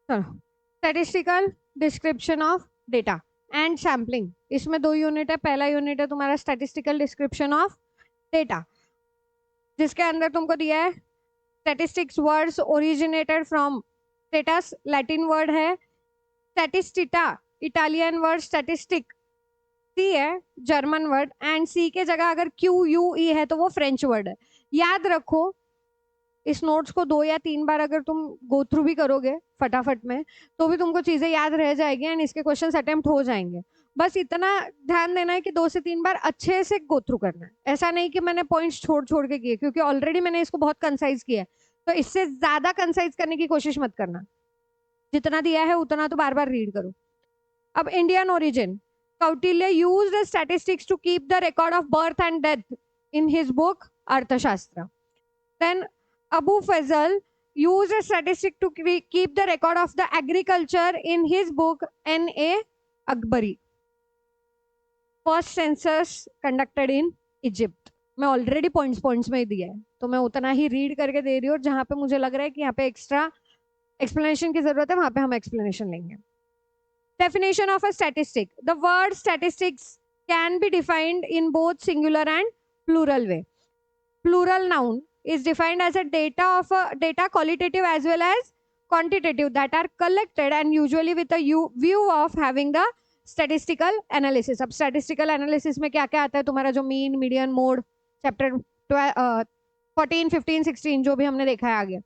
चलो, statistical description of data and sampling, इसमें 2 unit है। पहला यूनिट है तुम्हारा स्टैटिस्टिकल डिस्क्रिप्शन ऑफ डेटा, जिसके अंदर तुमको दिया है statistics words originated from status, Latin word है। स्टैटिस्टिटा, इटालियन वर्ड। स्टैटिस्टिक सी है, जर्मन वर्ड। एंड सी के जगह अगर क्यू यू ई है तो वो फ्रेंच वर्ड है। याद रखो, इस नोट्स को 2 या 3 बार अगर तुम गो थ्रू भी करोगे फटाफट में, तो भी तुमको चीजें याद रह जाएगी एंड इसके क्वेश्चंस अटेम्प्ट हो जाएंगे। बस इतना ध्यान देना है कि 2 से 3 बार अच्छे से गो थ्रू करना है। ऐसा नहीं कि मैंने पॉइंट्स छोड़ छोड़ के किए, क्योंकि ऑलरेडी मैंने इसको बहुत कंसाइज किया है, तो इससे ज्यादा कंसाइज करने की कोशिश मत करना। जितना दिया है उतना तो बार बार रीड करो। अब Indian origin, Kautilya used statistics to keep the record of birth and death in his book Arthashastra. Then Abu Fazl used a statistic to keep the record of the agriculture in his book N.A. Akbari. First census conducted in Egypt. मैं already points में ही दिया है, तो मैं उतना ही read करके दे रही हूँ। जहां पे मुझे लग रहा है कि यहाँ पे एक्स्ट्रा एक्सप्लेनेशन की जरूरत है, वहां पे हम एक्सप्लेनेशन लेंगे। Definition of a statistic. The word statistics can be defined in both singular and plural way. Plural noun is defined as a data qualitative as well as quantitative that are collected and usually with a view of having the statistical analysis. अब statistical analysis में क्या क्या आता है तुम्हारा, जो mean, median, mode, chapter 14, 15, 16 जो भी हमने देखा है आगे।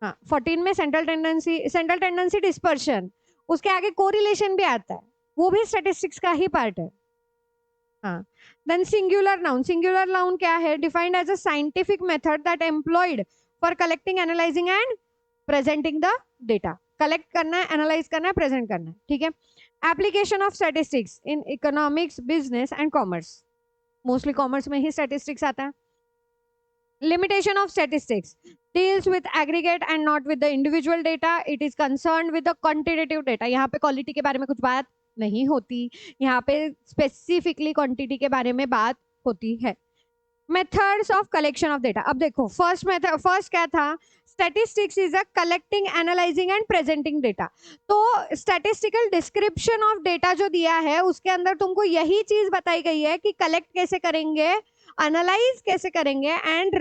हाँ, 14 में सेंट्रल टेंडेंसी डिस्पर्शन, उसके आगे कोरिलेशन भी आता है, वो भी स्टैटिस्टिक्स का ही पार्ट है। हाँ, देन सिंगुलर नाउन क्या है? Defined as a scientific method that employed for collecting, analysing and presenting the data. Collect करना है, एनालाइज करना है, प्रेजेंट करना है, ठीक है। Application of statistics in economics, business and commerce, mostly commerce में ही स्टैटिस्टिक्स आता है। Limitation of statistics deals with aggregate and not with the individual data. It is concerned with the quantitative data. यहाँ पे quality के बारे में कुछ बात नहीं होती, यहाँ पे स्पेसिफिकली क्वांटिटी के बारे में बात होती है। Methods of collection of data. अब देखो, फर्स्ट क्या था? Statistics is a collecting, analysing and presenting data. तो स्टैटिस्टिकल डिस्क्रिप्शन ऑफ डेटा जो दिया है उसके अंदर तुमको यही चीज बताई गई है कि कलेक्ट कैसे करेंगे, एनालाइज कैसे करेंगे एंड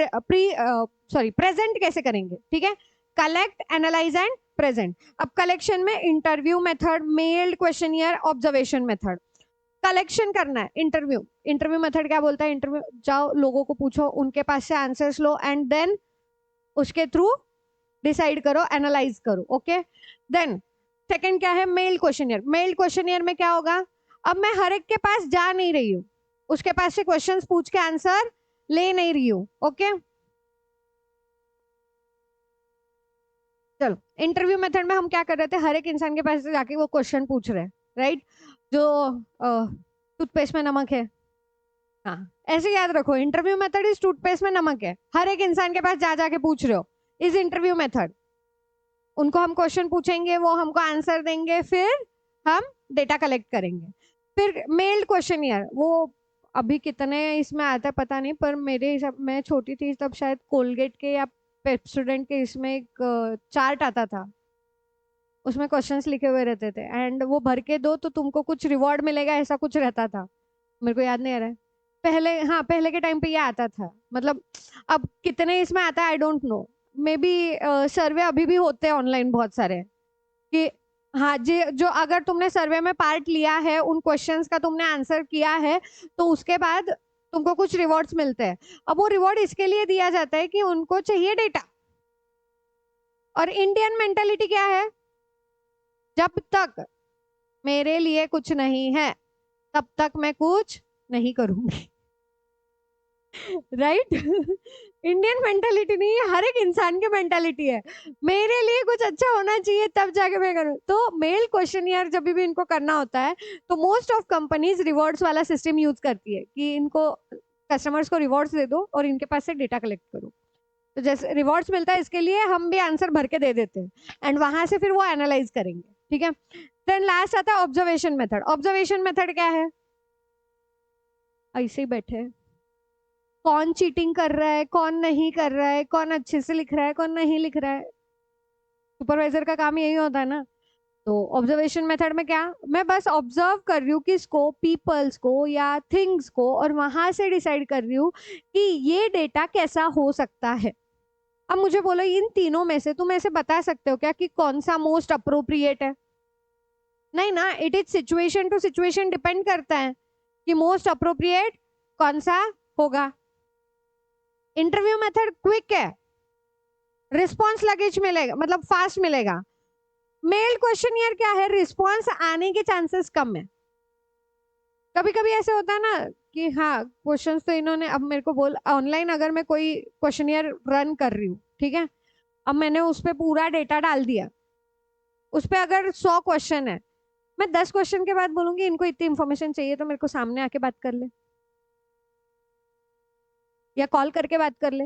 प्रेजेंट कैसे करेंगे, ठीक है। Collect, analyse and present. अब कलेक्शन में interview method, meld questionnaire, observation method. Collection करना है, इंटरव्यू मेथड क्या बोलता है? इंटरव्यू जाओ, लोगों को पूछो, उनके पास से आंसर्स लो एंड देन उसके थ्रू डिसाइड करो, एनालाइज करो, ओके। देन सेकंड क्या है? Mail questionnaire. मेल क्वेश्चनियर में क्या होगा? अब मैं हर एक के पास जा नहीं रही हूँ, उसके पास से क्वेश्चंस पूछ के आंसर ले नहीं रही हूँ, ओके। चलो, इंटरव्यू मेथड में हम क्या कर रहे थे? हर एक इंसान के पास जाके वो क्वेश्चन पूछ रहे हैं, राइट। जो टूथपेस्ट में नमक है, हाँ, ऐसे याद रखो, इंटरव्यू मेथड इज टूथपेस्ट में नमक है, हर एक इंसान के पास जा जाके पूछ रहे हो, इज इंटरव्यू मेथड। उनको हम क्वेश्चन पूछेंगे, वो हमको आंसर देंगे, फिर हम डेटा कलेक्ट करेंगे। फिर मेल्ड क्वेश्चनियर, वो अभी कितने इसमें आता है पता नहीं, पर मेरे हिसाब, मैं छोटी थी तब शायद कोलगेट के या पेप्सोडेंट के इसमें एक चार्ट आता था, उसमें क्वेश्चंस लिखे हुए रहते थे एंड वो भर के दो तो तुमको कुछ रिवॉर्ड मिलेगा, ऐसा कुछ रहता था। मेरे को याद नहीं आ रहा है, पहले, हाँ, पहले के टाइम पे ये आता था। मतलब अब कितने इसमें आता है I don't know, maybe survey अभी भी होते हैं ऑनलाइन बहुत सारे, कि हाँ जी, जो अगर तुमने सर्वे में पार्ट लिया है, उन क्वेश्चंस का तुमने आंसर किया है, तो उसके बाद तुमको कुछ रिवॉर्ड्स मिलते हैं। अब वो रिवॉर्ड इसके लिए दिया जाता है कि उनको चाहिए डेटा। और इंडियन मेंटेलिटी क्या है? जब तक मेरे लिए कुछ नहीं है तब तक मैं कुछ नहीं करूंगी, राइट। इंडियन मेंटालिटी नहीं है, हर एक इंसान की मेंटालिटी है, मेरे लिए कुछ अच्छा होना चाहिए तब जाके मैं करूँ। तो मेल क्वेश्चनियर जब भी इनको करना होता है, तो मोस्ट ऑफ कंपनीज रिवॉर्ड्स वाला सिस्टम यूज करती है कि इनको, कस्टमर्स को रिवॉर्ड्स दे दो और इनके पास से डेटा कलेक्ट करो। तो जैसे रिवॉर्ड्स मिलता है, इसके लिए हम भी आंसर भर के दे देते हैं एंड वहां से फिर वो एनालाइज करेंगे, ठीक है। देन लास्ट आता है ऑब्जर्वेशन मेथड। ऑब्जर्वेशन मेथड क्या है? ऐसे ही बैठे, कौन चीटिंग कर रहा है, कौन नहीं कर रहा है, कौन अच्छे से लिख रहा है, कौन नहीं लिख रहा है, सुपरवाइजर का काम यही होता है ना। तो ऑब्जर्वेशन मेथड में क्या, मैं बस ऑब्जर्व कर रही हूँ किसको, पीपल्स को या थिंग्स को, और वहां से डिसाइड कर रही हूँ कि ये डेटा कैसा हो सकता है। अब मुझे बोलो इन तीनों में से तुम ऐसे बता सकते हो क्या कि कौन सा मोस्ट अप्रोप्रिएट है? नहीं ना, it is situation to situation depend करता है कि मोस्ट अप्रोप्रिएट कौन सा होगा। इंटरव्यू मेथड क्विक है, रिस्पॉन्स लगेज मिलेगा, मतलब फास्ट मिलेगा। मेल क्वेश्चनियर क्या है, रिस्पॉन्स आने के चांसेस कम है। कभी कभी ऐसे होता है ना कि हाँ क्वेश्चंस तो इन्होंने, अब मेरे को बोल ऑनलाइन अगर मैं कोई क्वेश्चनियर रन कर रही हूँ, ठीक है, अब मैंने उस पर पूरा डेटा डाल दिया, उस पर अगर 100 क्वेश्चन है, मैं 10 क्वेश्चन के बाद बोलूंगी इनको इतनी इंफॉर्मेशन चाहिए तो मेरे को सामने आके बात कर ले या कॉल करके बात कर ले।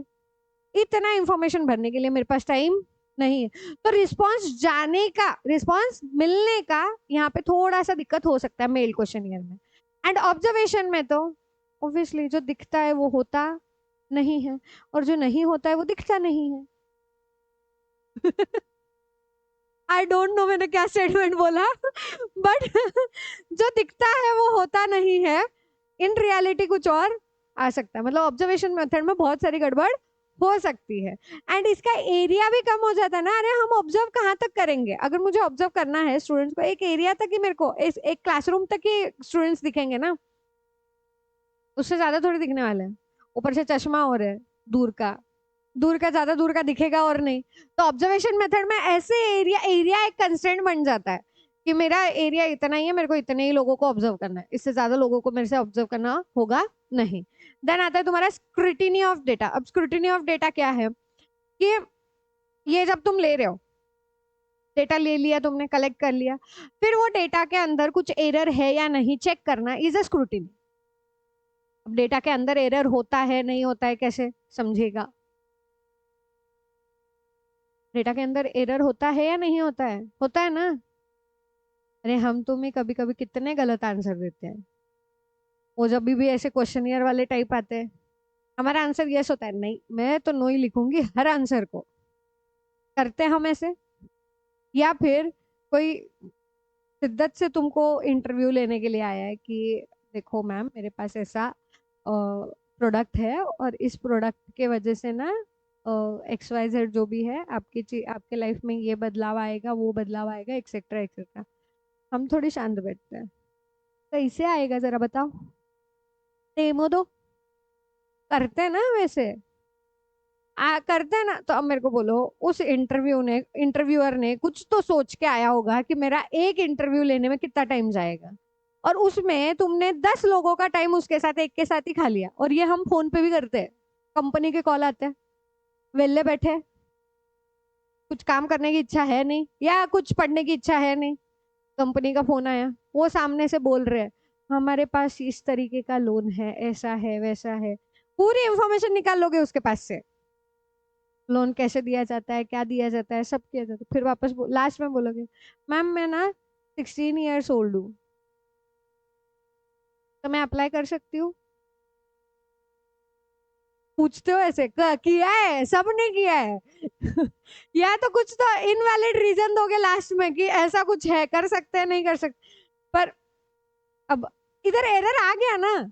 इतना इंफॉर्मेशन भरने के लिए मेरे पास टाइम नहीं है। तो रिस्पॉन्स जाने का, रिस्पॉन्स मिलने का यहाँ पे थोड़ा सा दिक्कत हो सकता है मेल क्वेश्चनियर में। एंड ऑब्जर्वेशन में तो ऑब्वियसली जो दिखता है वो होता नहीं है, और जो नहीं होता है वो दिखता नहीं है। आई डोंट नो मैंने क्या स्टेटमेंट बोला, बट जो दिखता है वो होता नहीं है, इन रियलिटी कुछ और आ सकता है। मतलब ऑब्जर्वेशन मेथड में बहुत सारी गड़बड़ हो सकती है। एंड इसका एरिया भी कम हो जाता है ना। अरे हम ऑब्जर्व कहाँ तक करेंगे, अगर मुझे ऑब्जर्व करना है स्टूडेंट्स को एक एरिया तक ही, मेरे को एक क्लासरूम तक ही स्टूडेंट्स दिखेंगे ना, उससे ज्यादा थोड़ी दिखने वाले हैं। ऊपर से चश्मा हो रहा है, दूर का, दूर का ज्यादा दूर का दिखेगा और नहीं। तो ऑब्जर्वेशन मेथड में ऐसे एरिया एक कंस्ट्रेंट बन जाता है कि मेरा एरिया इतना ही है, मेरे को इतने ही लोगों को ऑब्जर्व करना है, इससे ज्यादा लोगों को मेरे से ऑब्जर्व करना होगा नहीं। देन आता है तुम्हारा स्क्रूटिनी ऑफ डेटा। अब स्क्रूटिनी ऑफ डेटा क्या है कि ये जब तुम ले रहे हो, डेटा ले लिया तुमने, कलेक्ट कर लिया, फिर वो डेटा के अंदर कुछ एरर है या नहीं चेक करना इज अ स्क्रूटिनी। अब डेटा के अंदर एरर होता है नहीं होता है कैसे समझेगा? डेटा के अंदर एरर होता है या नहीं होता है? होता है ना। अरे हम तुम्हें कभी कभी कितने गलत आंसर देते हैं, वो जब भी ऐसे क्वेश्चनियर वाले टाइप आते हैं, हमारा आंसर यस होता है, नहीं मैं तो नो ही लिखूंगी हर आंसर को, करते हैं हम ऐसे। या फिर कोई शिद्दत से तुमको इंटरव्यू लेने के लिए आया है कि देखो मैम मेरे पास ऐसा प्रोडक्ट है, और इस प्रोडक्ट के वजह से ना XYZ जो भी है आपके लाइफ में ये बदलाव आएगा, वो बदलाव आएगा, एक्सेट्रा एक्सेट्रा। हम थोड़ी शांत बैठते हैं, कैसे आएगा जरा बताओ, डेमो दो, करते हैं ना वैसे। करते हैं ना। तो अब मेरे को बोलो उस इंटरव्यूअर ने कुछ तो सोच के आया होगा कि मेरा एक इंटरव्यू लेने में कितना टाइम जाएगा, और उसमें तुमने 10 लोगों का टाइम उसके साथ एक के साथ ही खा लिया। और ये हम फोन पे भी करते हैं, कंपनी के कॉल आते हैं, वेले बैठे, कुछ काम करने की इच्छा है नहीं या कुछ पढ़ने की इच्छा है नहीं, कंपनी का फोन आया, वो सामने से बोल रहे हैं हमारे पास इस तरीके का लोन है, ऐसा है वैसा है, पूरी इंफॉर्मेशन निकाल लोगे उसके पास से, लोन कैसे दिया जाता है, क्या दिया जाता है, सब किया जाता है। फिर वापस लास्ट में बोलोगे मैम मैं ना 16 years old हूँ, तो मैं अप्लाई कर सकती हूँ? पूछते हो ऐसे? किया है, सबने किया है। या तो कुछ तो इनवैलिड रीजन दोगे लास्ट में कि ऐसा कुछ है, कर सकते हैं नहीं कर सकते। पर अब इधर एरर आ गया ना।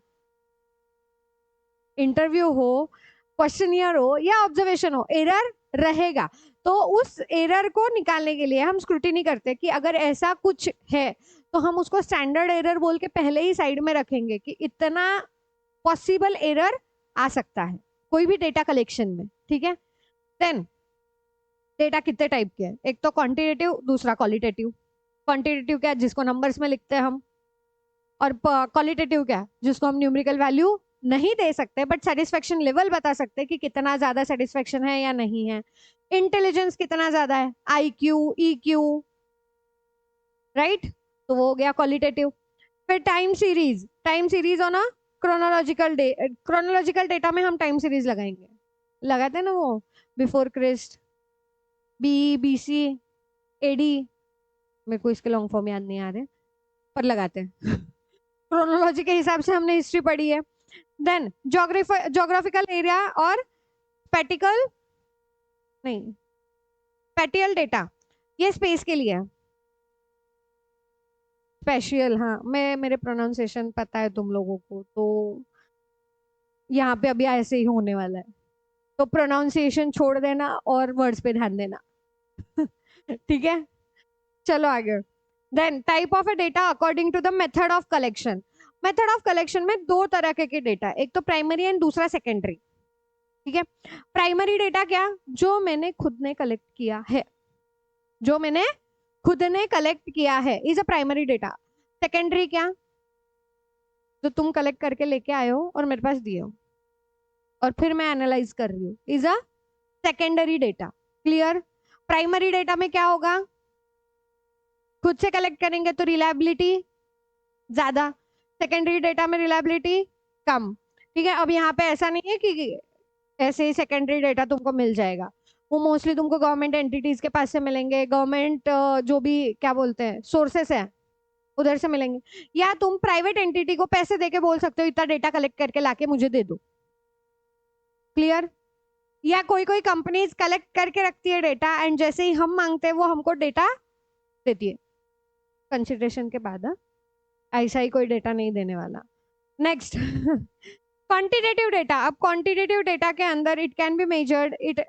इंटरव्यू हो, क्वेश्चनियर हो या ऑब्जर्वेशन हो, एरर रहेगा। तो उस एरर को निकालने के लिए हम स्क्रूटिनी करते हैं कि अगर ऐसा कुछ है तो हम उसको स्टैंडर्ड एरर बोल के पहले ही साइड में रखेंगे कि इतना पॉसिबल एरर आ सकता है कोई भी डेटा कलेक्शन में, ठीक है। देन डेटा कितने टाइप के हैं, एक तो क्वांटिटेटिव, दूसरा क्वालिटेटिव। क्वांटिटेटिव क्या है, जिसको नंबर्स में लिखते हैं हम, और क्वालिटेटिव क्या है, जिसको हम न्यूमेरिकल वैल्यू नहीं दे सकते बट सेटिस्फेक्शन लेवल बता सकते हैं कि कितना ज्यादा सेटिस्फेक्शन है या नहीं है, इंटेलिजेंस कितना ज्यादा है, IQ EQ, राइट। तो वो हो गया क्वालिटेटिव। फिर time series on a chronological data में हम टाइम सीरीज लगाएंगे, लगाते हैं ना वो, बिफोर क्रिस्ट, BC AD, मेरे को इसके लॉन्ग फॉर्म याद नहीं आ रहे पर लगाते हैं। क्रोनोलॉजी के हिसाब से हमने हिस्ट्री पढ़ी है। देन जोग्राफिकल एरिया और स्पैटिकल नहीं स्पेटियल डेटा। ये स्पेस के लिए है। स्पेशल, हाँ, मेरे प्रोनाउंसिएशन पता है तुम लोगों को, तो यहाँ पे अभी ऐसे ही होने वाला है, तो प्रोनाउंसिएशन छोड़ देना और वर्ड्स पे ध्यान देना। ठीक है, चलो आगे। Then type of a data according to the method of collection. Method of collection में दो तरह के डेटा, एक तो प्राइमरी एंड दूसरा सेकेंडरी। ठीक है, प्राइमरी डेटा क्या, जो मैंने खुद ने कलेक्ट किया है, जो मैंने खुद ने कलेक्ट किया है, is a primary data. Secondary क्या, जो तुम कलेक्ट करके लेके आए हो और मेरे पास दिए हो और फिर मैं एनालाइज कर रही हूँ, is a secondary data. Clear. Primary data में क्या होगा, खुद से कलेक्ट करेंगे तो रिलायबिलिटी ज्यादा, सेकेंडरी डेटा में रिलायबिलिटी कम। ठीक है, अब यहाँ पे ऐसा नहीं है कि ऐसे ही सेकेंडरी डेटा तुमको मिल जाएगा, वो मोस्टली तुमको गवर्नमेंट एंटिटीज के पास से मिलेंगे, गवर्नमेंट जो भी क्या बोलते हैं सोर्सेस है उधर से मिलेंगे, या तुम प्राइवेट एंटिटी को पैसे देके बोल सकते हो इतना डेटा कलेक्ट करके लाके मुझे दे दो। क्लियर। या कोई कोई कंपनीज कलेक्ट करके रखती है डेटा एंड जैसे ही हम मांगते हैं वो हमको डेटा देती है, कंसिडरेशन के बाद। ऐसा ही कोई डेटा नहीं देने वाला। Next, quantitative data. अब क्वांटिटेटिव डेटा के अंदर it can be measured, it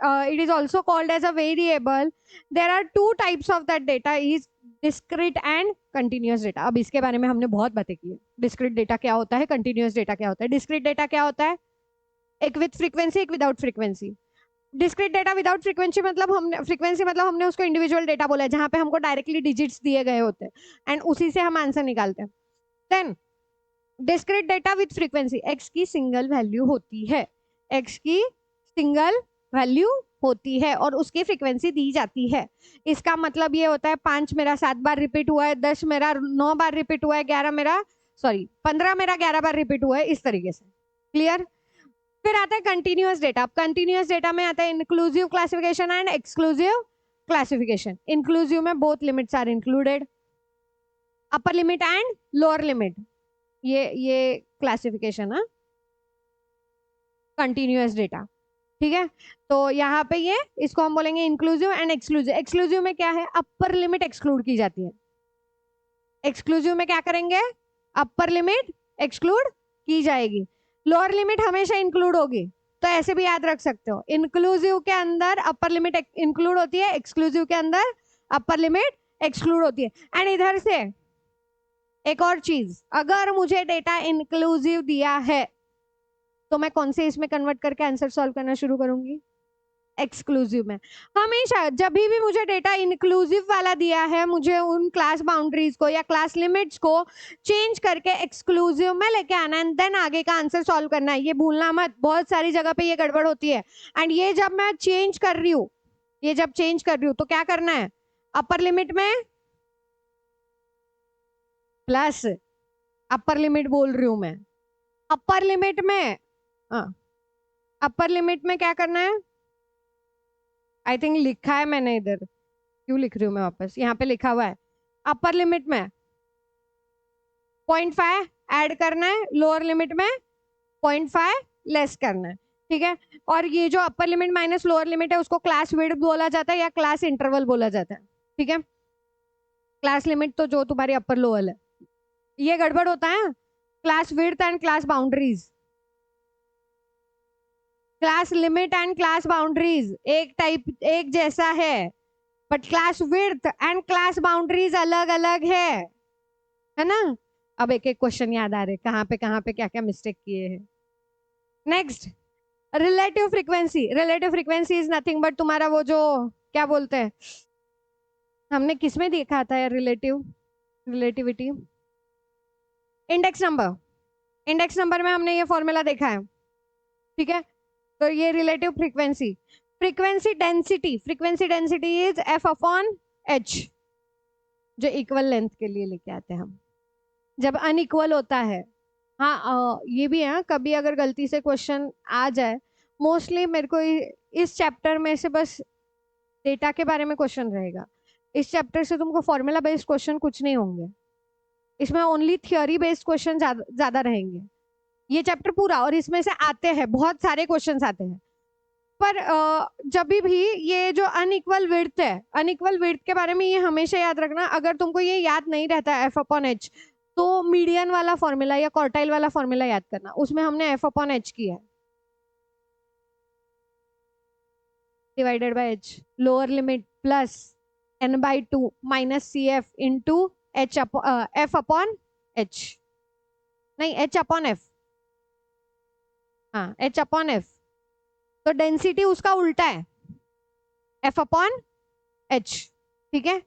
is also called as a variable. There are two types of that data, is discrete and continuous data. अब इसके बारे में हमने बहुत बातें की है, डिस्क्रीट डेटा क्या होता है, कंटिन्यूअस डेटा क्या होता है। डिस्क्रीट डेटा क्या होता है, एक विथ फ्रीक्वेंसी एक without frequency. Discrete data without frequency मतलब हमने उसको इंडिविजुअल डेटा बोला है, जहां पे हमको डायरेक्टली डिजिट्स दिए गए होते हैं एंड उसी से हम आंसर निकालते हैं। Then discrete data with frequency, X की सिंगल वैल्यू होती है, एक्स की सिंगल वैल्यू होती है और उसकी फ्रीक्वेंसी दी जाती है। इसका मतलब ये होता है 5 मेरा 7 बार रिपीट हुआ है, 10 मेरा 9 बार रिपीट हुआ है, 15 मेरा 11 बार रिपीट हुआ है, इस तरीके से। क्लियर। फिर आता है कंटिन्यूअस डेटा। कंटिन्यूअस डेटा में आता है inclusive classification and exclusive classification. Inclusive में both limits are included, upper limit and lower limit, ये क्लासिफिकेशन है कंटिन्यूअस डेटा। ठीक है, तो यहाँ पे ये इसको हम बोलेंगे इंक्लूसिव एंड एक्सक्लूसिव। एक्सक्लूसिव में क्या है, अपर लिमिट एक्सक्लूड की जाती है। एक्सक्लूसिव में क्या करेंगे, अपर लिमिट एक्सक्लूड की जाएगी, लोअर लिमिट हमेशा इंक्लूड होगी। तो ऐसे भी याद रख सकते हो, इंक्लूसिव के अंदर अपर लिमिट इंक्लूड होती है, एक्सक्लूसिव के अंदर अपर लिमिट एक्सक्लूड होती है। एंड इधर से एक और चीज, अगर मुझे डेटा इंक्लूसिव दिया है तो मैं कौन से इसमें कन्वर्ट करके आंसर सॉल्व करना शुरू करूंगी, एक्सक्लूसिव में। हमेशा जब भी मुझे डेटा इंक्लूसिव वाला दिया है, मुझे उन क्लास बाउंड्रीज को या क्लास लिमिट्स को चेंज करके एक्सक्लूसिव में लेके आना है, देन आगे का आंसर सॉल्व करना है। ये भूलना मत, बहुत सारी जगह पे ये गड़बड़ होती है। एंड ये जब मैं चेंज कर रही हूँ, तो क्या करना है, अपर लिमिट में प्लस, अपर लिमिट बोल रही हूं मैं, अपर लिमिट में, अपर लिमिट में क्या करना है, आई थिंक लिखा है मैंने इधर, क्यों लिख रही हूँ मैं वापस, यहाँ पे लिखा हुआ है, अपर लिमिट में 0.5 ऐड करना है, लोअर लिमिट में 0.5 लेस करना है। ठीक है, और ये जो upper limit minus lower limit है उसको क्लास विड्थ बोला जाता है या क्लास इंटरवल बोला जाता है। ठीक है, क्लास लिमिट तो जो तुम्हारी अपर लोअर है, ये गड़बड़ होता है। Class width and class boundaries, class limit and class boundaries एक जैसा है, but class width and class boundaries अलग अलग है ना। अब एक एक क्वेश्चन याद आ रहे कहाँ पे क्या क्या मिस्टेक किए हैं। Next, relative frequency. Relative frequency is nothing but तुम्हारा वो जो क्या बोलते हैं, हमने किसमें देखा था यार रिलेटिविटी, इंडेक्स नंबर में हमने ये फॉर्मूला देखा है। ठीक है, तो ये relative frequency. Frequency density is F upon H, जो इक्वल लेंथ के लिए लेके आते हैं हम जब अनइक्वल होता है। हाँ, ये भी है, कभी अगर गलती से क्वेश्चन आ जाए, मोस्टली मेरे को इस चैप्टर में से बस डेटा के बारे में क्वेश्चन रहेगा। इस चैप्टर से तुमको फॉर्मूला बेस्ड क्वेश्चन कुछ नहीं होंगे, इसमें ओनली थ्योरी बेस्ड क्वेश्चन ज्यादा रहेंगे ये चैप्टर पूरा, और इसमें से आते हैं बहुत सारे क्वेश्चंस आते हैं। पर जब भी ये जो अनइक्वल विड्थ है, अनइक्वल विड्थ के बारे में ये हमेशा याद रखना। अगर तुमको ये याद नहीं रहता एफ अपॉन एच, तो मीडियन वाला फॉर्मूला या क्वार्टाइल वाला फॉर्मूला याद करना, उसमें हमने एफ अपॉन एच किया है, divided by H, lower limit plus n/2 minus C F into H F upon H, नहीं एच अपॉन एफ, हाँ एच अपॉन एफ। तो डेंसिटी उसका उल्टा है, एफ अपॉन एच, ठीक है,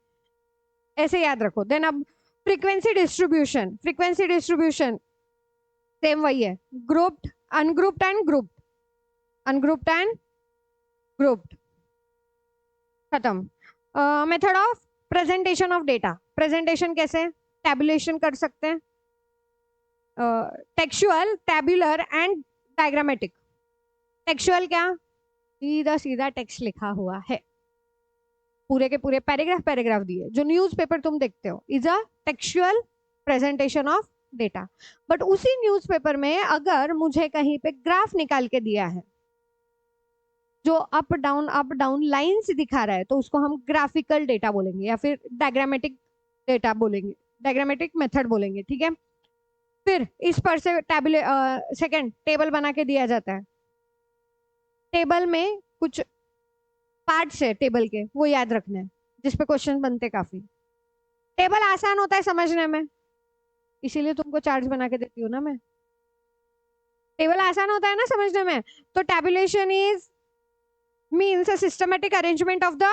ऐसे याद रखो। देन अब frequency distribution, frequency distribution same वही है, grouped, ungrouped and grouped, ungrouped and grouped, खत्म। Method of presentation of data, presentation कैसे, टैबुलेशन कर सकते हैं, textual, tabular and diagrammatic. Textual क्या, सीधा सीधा टेक्स्ट लिखा हुआ है, पूरे के पूरे पैराग्राफ पैराग्राफ दिए, जो न्यूज़पेपर तुम देखते हो is a textual presentation of data. But उसी न्यूज़पेपर में अगर मुझे कहीं पे ग्राफ निकाल के दिया है जो अप डाउन लाइंस दिखा रहा है, तो उसको हम ग्राफिकल डेटा बोलेंगे या फिर डायग्रामेटिक डेटा बोलेंगे, डायग्रामेटिक मेथड बोलेंगे, ठीक है। फिर इस पर से सेकंड टेबल बना के दिया जाता है, टेबल में कुछ पार्ट्स है टेबल के, वो याद रखने हैं, जिसपे क्वेश्चन बनते काफी। टेबल आसान होता है समझने में, इसीलिए तुमको चार्ट्स बना के देती हूँ ना मैं। टेबल आसान होता है ना समझने में, तो tabulation is means a systematic arrangement of the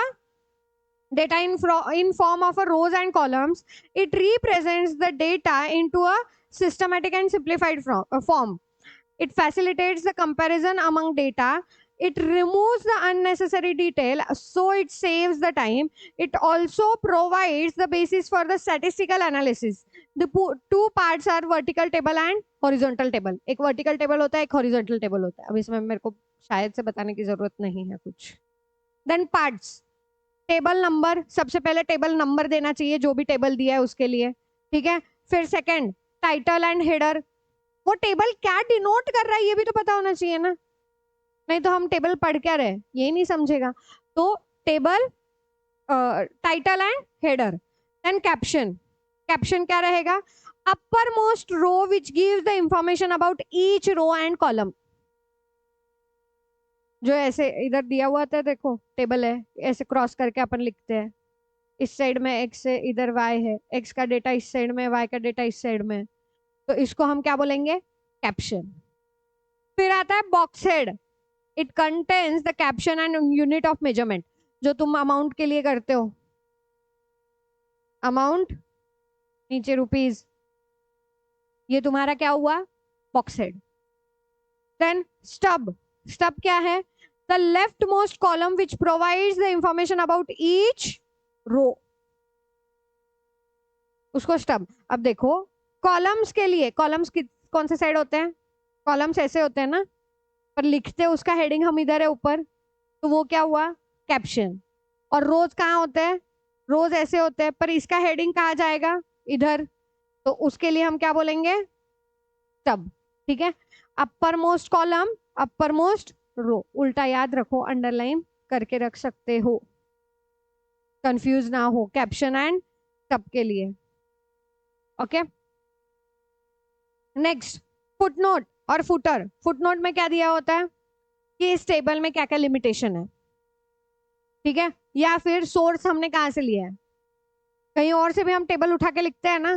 data in form of a rows and columns. It represents the data into a systematic and simplified form. It facilitates the comparison among data. It removes the unnecessary detail, so it saves the time. It also provides the basis for the statistical analysis. The two parts are vertical table and horizontal table. एक vertical table होता है, एक horizontal table होता है। अब इसमें मेरे को शायद से बताने की जरूरत नहीं है कुछ। देन पार्ट्स, टेबल नंबर, सबसे पहले टेबल नंबर देना चाहिए जो भी टेबल दिया है उसके लिए, ठीक है। फिर सेकंड टाइटल एंड हेडर, वो टेबल क्या डिनोट कर रहा है ये भी तो पता होना चाहिए ना, नहीं तो हम टेबल पढ़ क्या रहे, ये नहीं समझेगा। तो table, title and header. Then caption, caption क्या रहेगा, upper most row which gives the information about each row and column. जो ऐसे इधर दिया हुआ था, देखो टेबल है, ऐसे क्रॉस करके अपन लिखते हैं, इस साइड में एक्स है, इधर वाई है, एक्स का डेटा इस साइड में, वाई का डेटा इस साइड में, तो इसको हम क्या बोलेंगे, कैप्शन। फिर आता है box head, it contains the caption and unit of measurement, जो तुम अमाउंट के लिए करते हो, अमाउंट नीचे रुपीज, ये तुम्हारा क्या हुआ, box head. Then stub, stub क्या है, the left most column which provides the information about each row, उसको स्टब। अब देखो कॉलम्स के लिए, कॉलम्स कौन से साइड होते हैं, कॉलम्स ऐसे होते हैं ना, पर लिखते उसका हेडिंग हम इधर है ऊपर, तो वो क्या हुआ, कैप्शन। और रोज कहाँ होते हैं, रोज ऐसे होते हैं, पर इसका हेडिंग कहाँ जाएगा, इधर, तो उसके लिए हम क्या बोलेंगे, स्टब, ठीक है। Upper most column, upper most row, उल्टा याद रखो, अंडरलाइन करके रख सकते हो, कंफ्यूज ना हो, कैप्शन एंड स्टब के लिए, ओके। नेक्स्ट फुटनोट और फुटर। फुटनोट में क्या दिया होता है कि इस टेबल में क्या क्या लिमिटेशन है, ठीक है, या फिर सोर्स हमने कहाँ से लिया है, कहीं और से भी हम टेबल उठा के लिखते हैं ना,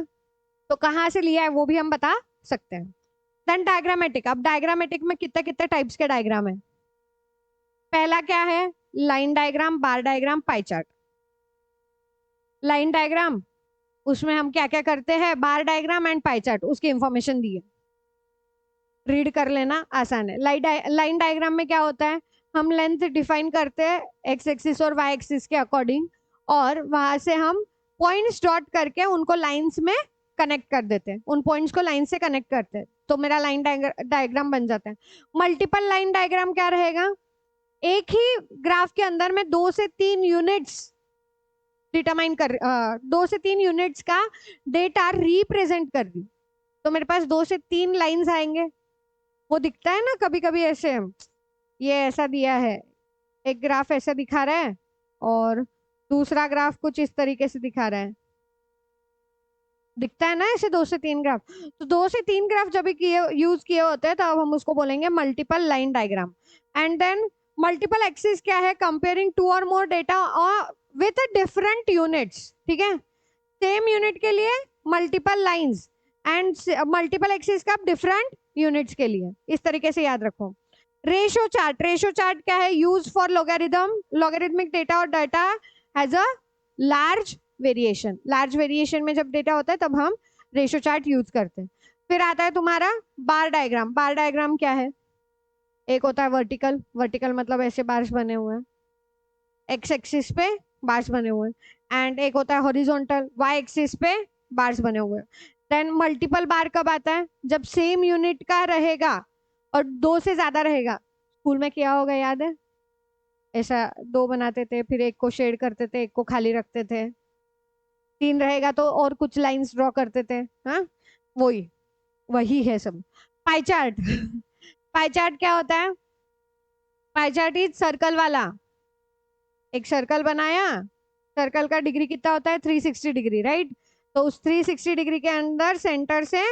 तो कहाँ से लिया है वो भी हम बता सकते हैं। देन डायग्रामेटिक, अब डायग्रामेटिक में कितने कितने टाइप्स के डायग्राम है। पहला क्या है, line diagram, bar diagram, pie chart. Line diagram, उसमें हम क्या क्या करते हैं, bar diagram and pie chart, उसकी इंफॉर्मेशन दी है, रीड कर लेना, आसान है। लाइन डायग्राम में क्या होता है, हम लेंथ डिफाइन करते हैं एक्स एक्सिस और वाई एक्सिस के अकॉर्डिंग, और वहां से हम पॉइंट्स डॉट करके उनको लाइंस में कनेक्ट कर देते हैं, उन पॉइंट्स को लाइन से कनेक्ट करते हैं, तो मेरा लाइन डायग्राम बन जाता है। मल्टीपल लाइन डायग्राम क्या रहेगा, एक ही ग्राफ के अंदर में 2 से 3 यूनिट्स डिटरमाइन कर, 2 से 3 यूनिट्स का डेटा रिप्रेजेंट कर दी, तो मेरे पास 2 से 3 लाइंस आएंगे। वो दिखता है ना कभी कभी ऐसे, ये ऐसा दिया है, एक ग्राफ ऐसे दिखा रहा है और दूसरा ग्राफ कुछ इस तरीके से दिखा रहा है, दिखता है ना ऐसे 2 से 3 ग्राफ। तो 2 से 3 ग्राफ जब भी यूज किए होते हैं तब हम उसको बोलेंगे multiple line diagram. And then multiple axis क्या है, कंपेयरिंग 2 और more data with different units, ठीक है। सेम यूनिट के लिए multiple lines and multiple axis का डिफरेंट यूनिट्स के लिए, इस तरीके से याद रखो। रेशो चार्ट, रेशो चार्ट क्या है, यूज फॉर लॉगरिथमिक डेटा और data has a large variation. Large variation में जब डेटा होता है तब हम रेशो चार्ट यूज करते हैं। फिर आता है तुम्हारा बार डायग्राम। बार डायग्राम क्या है, एक होता है वर्टिकल, वर्टिकल मतलब ऐसे बार्स बने हुए हैं, एक्स एक्सिस पे बार्स बने हुए हैं। एंड एक होता है हॉरिजॉन्टल, वाई एक्सिस पे बार्स बने हुए हैं। देन मल्टीपल बार कब आता है, जब सेम यूनिट का रहेगा और 2 से ज्यादा रहेगा। स्कूल में किया होगा, याद है, ऐसा 2 बनाते थे, फिर एक को शेड करते थे, एक को खाली रखते थे, 3 रहेगा तो और कुछ लाइंस ड्रॉ करते थे। हाँ, वही वही है सब। पाई चार्ट पाई चार्ट क्या होता है, पाई चार्ट इज सर्कल वाला, एक सर्कल बनाया, सर्कल का डिग्री कितना होता है 360 डिग्री, राइट। तो उस 360 डिग्री के अंदर सेंटर से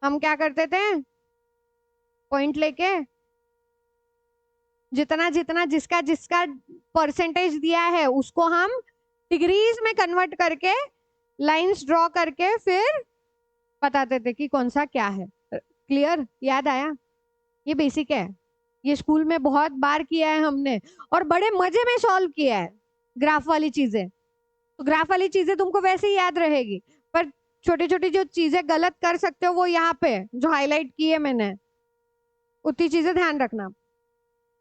हम क्या करते थे, पॉइंट लेके जितना जितना जिसका जिसका परसेंटेज दिया है उसको हम डिग्रीज में कन्वर्ट करके लाइंस ड्रॉ करके फिर बताते थे कि कौन सा क्या है। क्लियर, याद आया, ये बेसिक है, ये स्कूल में बहुत बार किया है हमने और बड़े मजे में सॉल्व किया है ग्राफ वाली चीजें। तो ग्राफ वाली चीजें तुमको वैसे ही याद रहेगी, पर छोटी छोटी जो चीजें गलत कर सकते हो वो यहाँ पे जो हाईलाइट की है मैंने, उतनी चीजें ध्यान रखना।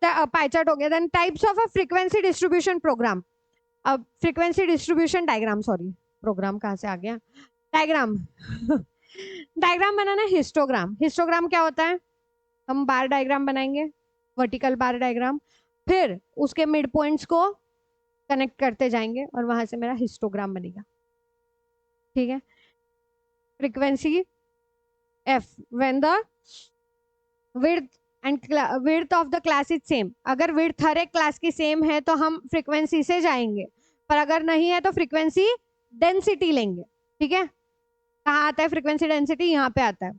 पाई चार्ट हो गया। Then types of a frequency distribution program. अब frequency distribution diagram, sorry program कहाँ से आ गया, डायग्राम डायग्राम बनाना, हिस्टोग्राम। हिस्टोग्राम क्या होता है, हम बार डायग्राम बनाएंगे, वर्टिकल बार डायग्राम, फिर उसके मिड पॉइंट्स को कनेक्ट करते जाएंगे और वहां से मेरा हिस्टोग्राम बनेगा, ठीक है। Frequency F when the width and width of the class is same. अगर विड्थ हर एक क्लास की सेम है तो हम फ्रीक्वेंसी से जाएंगे, पर अगर नहीं है तो फ्रीक्वेंसी डेंसिटी लेंगे, ठीक है। कहाँ आता है फ्रीक्वेंसी डेंसिटी, यहाँ पे आता है।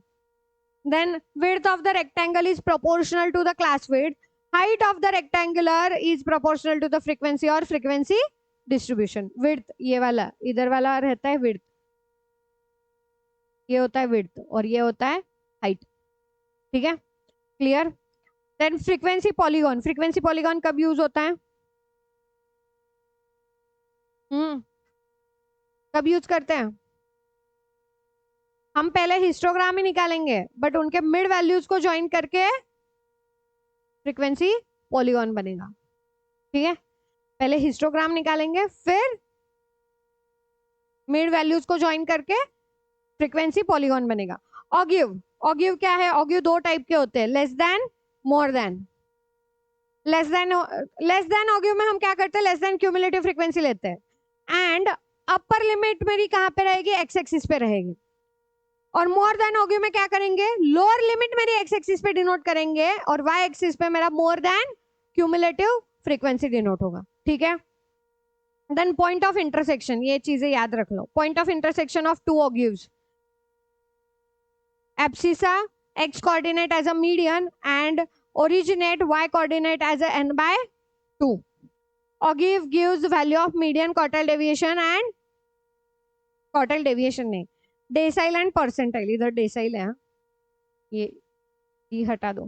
Then width of the rectangle is proportional to the class width. Height of the rectangular is proportional to the frequency और frequency distribution. Width ये वाला इधर वाला रहता है width, ये होता है width और ये होता है height, ठीक है, clear. Then frequency polygon. Frequency polygon कब यूज होता है, कब यूज करते हैं, हम पहले हिस्टोग्राम ही निकालेंगे बट उनके मिड वैल्यूज को ज्वाइन करके फ्रीक्वेंसी पॉलीगॉन बनेगा, ठीक है। पहले हिस्टोग्राम निकालेंगे फिर मिड वैल्यूज को ज्वाइन करके फ्रीक्वेंसी पॉलीगॉन बनेगा। ऑगिव, ऑगिव क्या है, ऑगिव 2 टाइप के होते हैं, less than, more than. Less than ogive में हम क्या करते हैं, लेस देन क्यूमुलेटिव फ्रीक्वेंसी लेते हैं एंड अपर लिमिट मेरी कहाँ पे रहेगी, एक्स एक्सिस पे रहेगी। और मोर देन ऑगिव में क्या करेंगे, लोअर लिमिट मेरी एक्स एक्सिस पे डिनोट करेंगे और वाई एक्सिस पे मेरा more than cumulative frequency denote होगा, ठीक है। देन पॉइंट ऑफ इंटरसेक्शन, ये चीजें याद रख लो। Point of intersection of 2 ogives, abscissa x coordinate as a median and originate y coordinate as a n/2. Ogive gives value of median, quartile deviation and quartile deviation नहीं, decyl and percentile, इधर decyl है, ये हटा दो,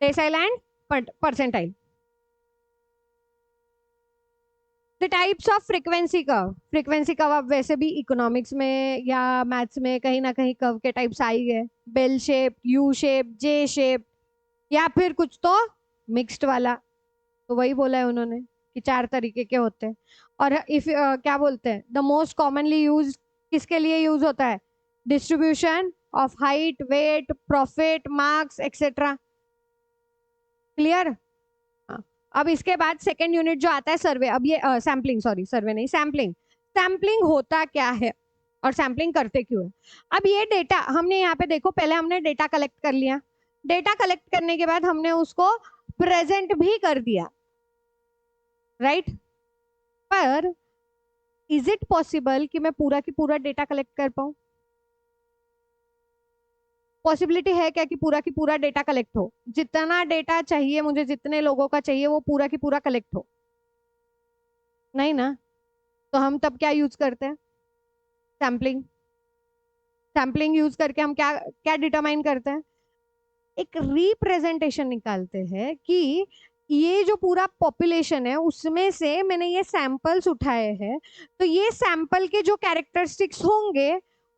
decyl and percentile. The types of frequency curve. Frequency curve अब वैसे भी economics में या मैथ्स में कहीं ना कहीं कर्व के टाइप्स आई है, bell shape, U shape, J shape, या फिर कुछ तो मिक्स्ड वाला, तो वही बोला है उन्होंने कि 4 तरीके के होते हैं। और इफ क्या बोलते हैं, द मोस्ट कॉमनली यूज किसके लिए यूज होता है, distribution of height, weight, profit, marks etcetera, clear. अब इसके बाद सेकेंड यूनिट जो आता है सर्वे। अब ये सैम्पलिंग, सॉरी सर्वे नहीं, सैम्पलिंग। सैम्पलिंग होता क्या है और सैम्पलिंग करते क्यों है। अब ये डेटा हमने यहाँ पे देखो, पहले हमने डेटा कलेक्ट कर लिया, डेटा कलेक्ट करने के बाद हमने उसको प्रेजेंट भी कर दिया, राइट? पर इज इट पॉसिबल कि मैं पूरा की पूरा डेटा कलेक्ट कर पाऊं? पॉसिबिलिटी है क्या कि पूरा की पूरा डेटा कलेक्ट हो? जितना डेटा चाहिए मुझे, जितने लोगों का चाहिए, वो पूरा की पूरा कलेक्ट हो? नहीं ना। तो हम तब क्या यूज करते हैं? सैम्पलिंग। सैम्पलिंग यूज करके हम क्या क्या डिटरमाइन करते हैं? एक रिप्रेजेंटेशन निकालते हैं कि ये जो पूरा पॉपुलेशन है उसमें से मैंने ये सैंपल्स उठाए हैं, तो ये सैंपल के जो कैरेक्टरिस्टिक्स होंगे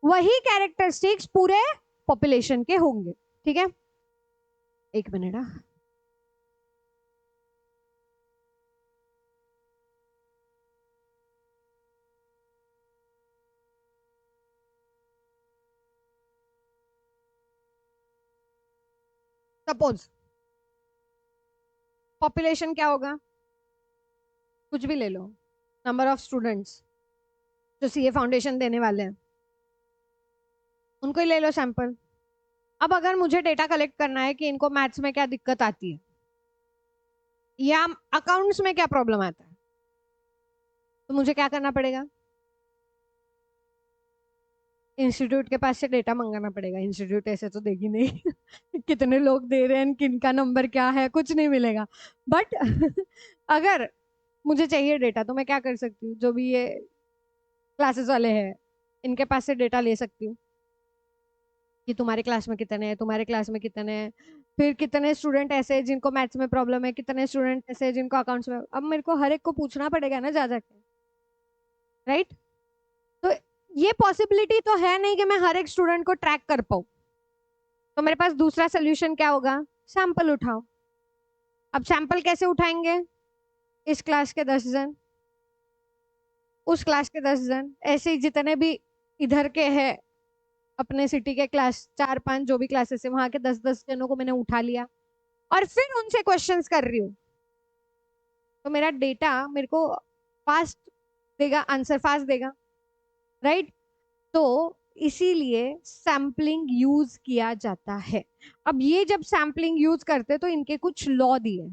वही कैरेक्टरिस्टिक्स पूरे पॉपुलेशन के होंगे। ठीक है, एक मिनट। सपोज पॉपुलेशन क्या होगा? कुछ भी ले लो, नंबर ऑफ स्टूडेंट्स जो सीए फाउंडेशन देने वाले हैं, उनको ही ले लो सैंपल। अब अगर मुझे डेटा कलेक्ट करना है कि इनको मैथ्स में क्या दिक्कत आती है या अकाउंट्स में क्या प्रॉब्लम आता है, तो मुझे क्या करना पड़ेगा? इंस्टीट्यूट के पास से डेटा मंगाना पड़ेगा। इंस्टीट्यूट ऐसे तो देगी नहीं कितने लोग दे रहे हैं, किनका नंबर क्या है, कुछ नहीं मिलेगा। बट अगर मुझे चाहिए डेटा, तो मैं क्या कर सकती हूँ? जो भी ये क्लासेस वाले हैं, इनके पास से डेटा ले सकती हूँ कि तुम्हारे क्लास में कितने हैं, तुम्हारे क्लास में कितने हैं, फिर कितने स्टूडेंट ऐसे हैं जिनको मैथ्स में प्रॉब्लम है, कितने स्टूडेंट ऐसे हैं जिनको अकाउंट्स में। अब मेरे को हर एक को पूछना पड़ेगा ना जा जाके, राइट? तो ये पॉसिबिलिटी तो है नहीं कि मैं हर एक स्टूडेंट को ट्रैक कर पाऊँ। तो मेरे पास दूसरा सोल्यूशन क्या होगा? सैंपल उठाओ। अब सैंपल कैसे उठाएंगे? इस क्लास के 10 जन, उस क्लास के 10 जन, ऐसे ही जितने भी इधर के हैं अपने सिटी के क्लास, 4-5 जो भी क्लासेस है वहां के 10-10 जनों को मैंने उठा लिया और फिर उनसे क्वेश्चंस कर रही हूँ। तो मेरा डेटा मेरे को फास्ट देगा, आंसर फास्ट देगा, राइट? तो इसीलिए सैम्पलिंग यूज किया जाता है। अब ये जब सैम्पलिंग यूज करते तो इनके कुछ लॉ दिए।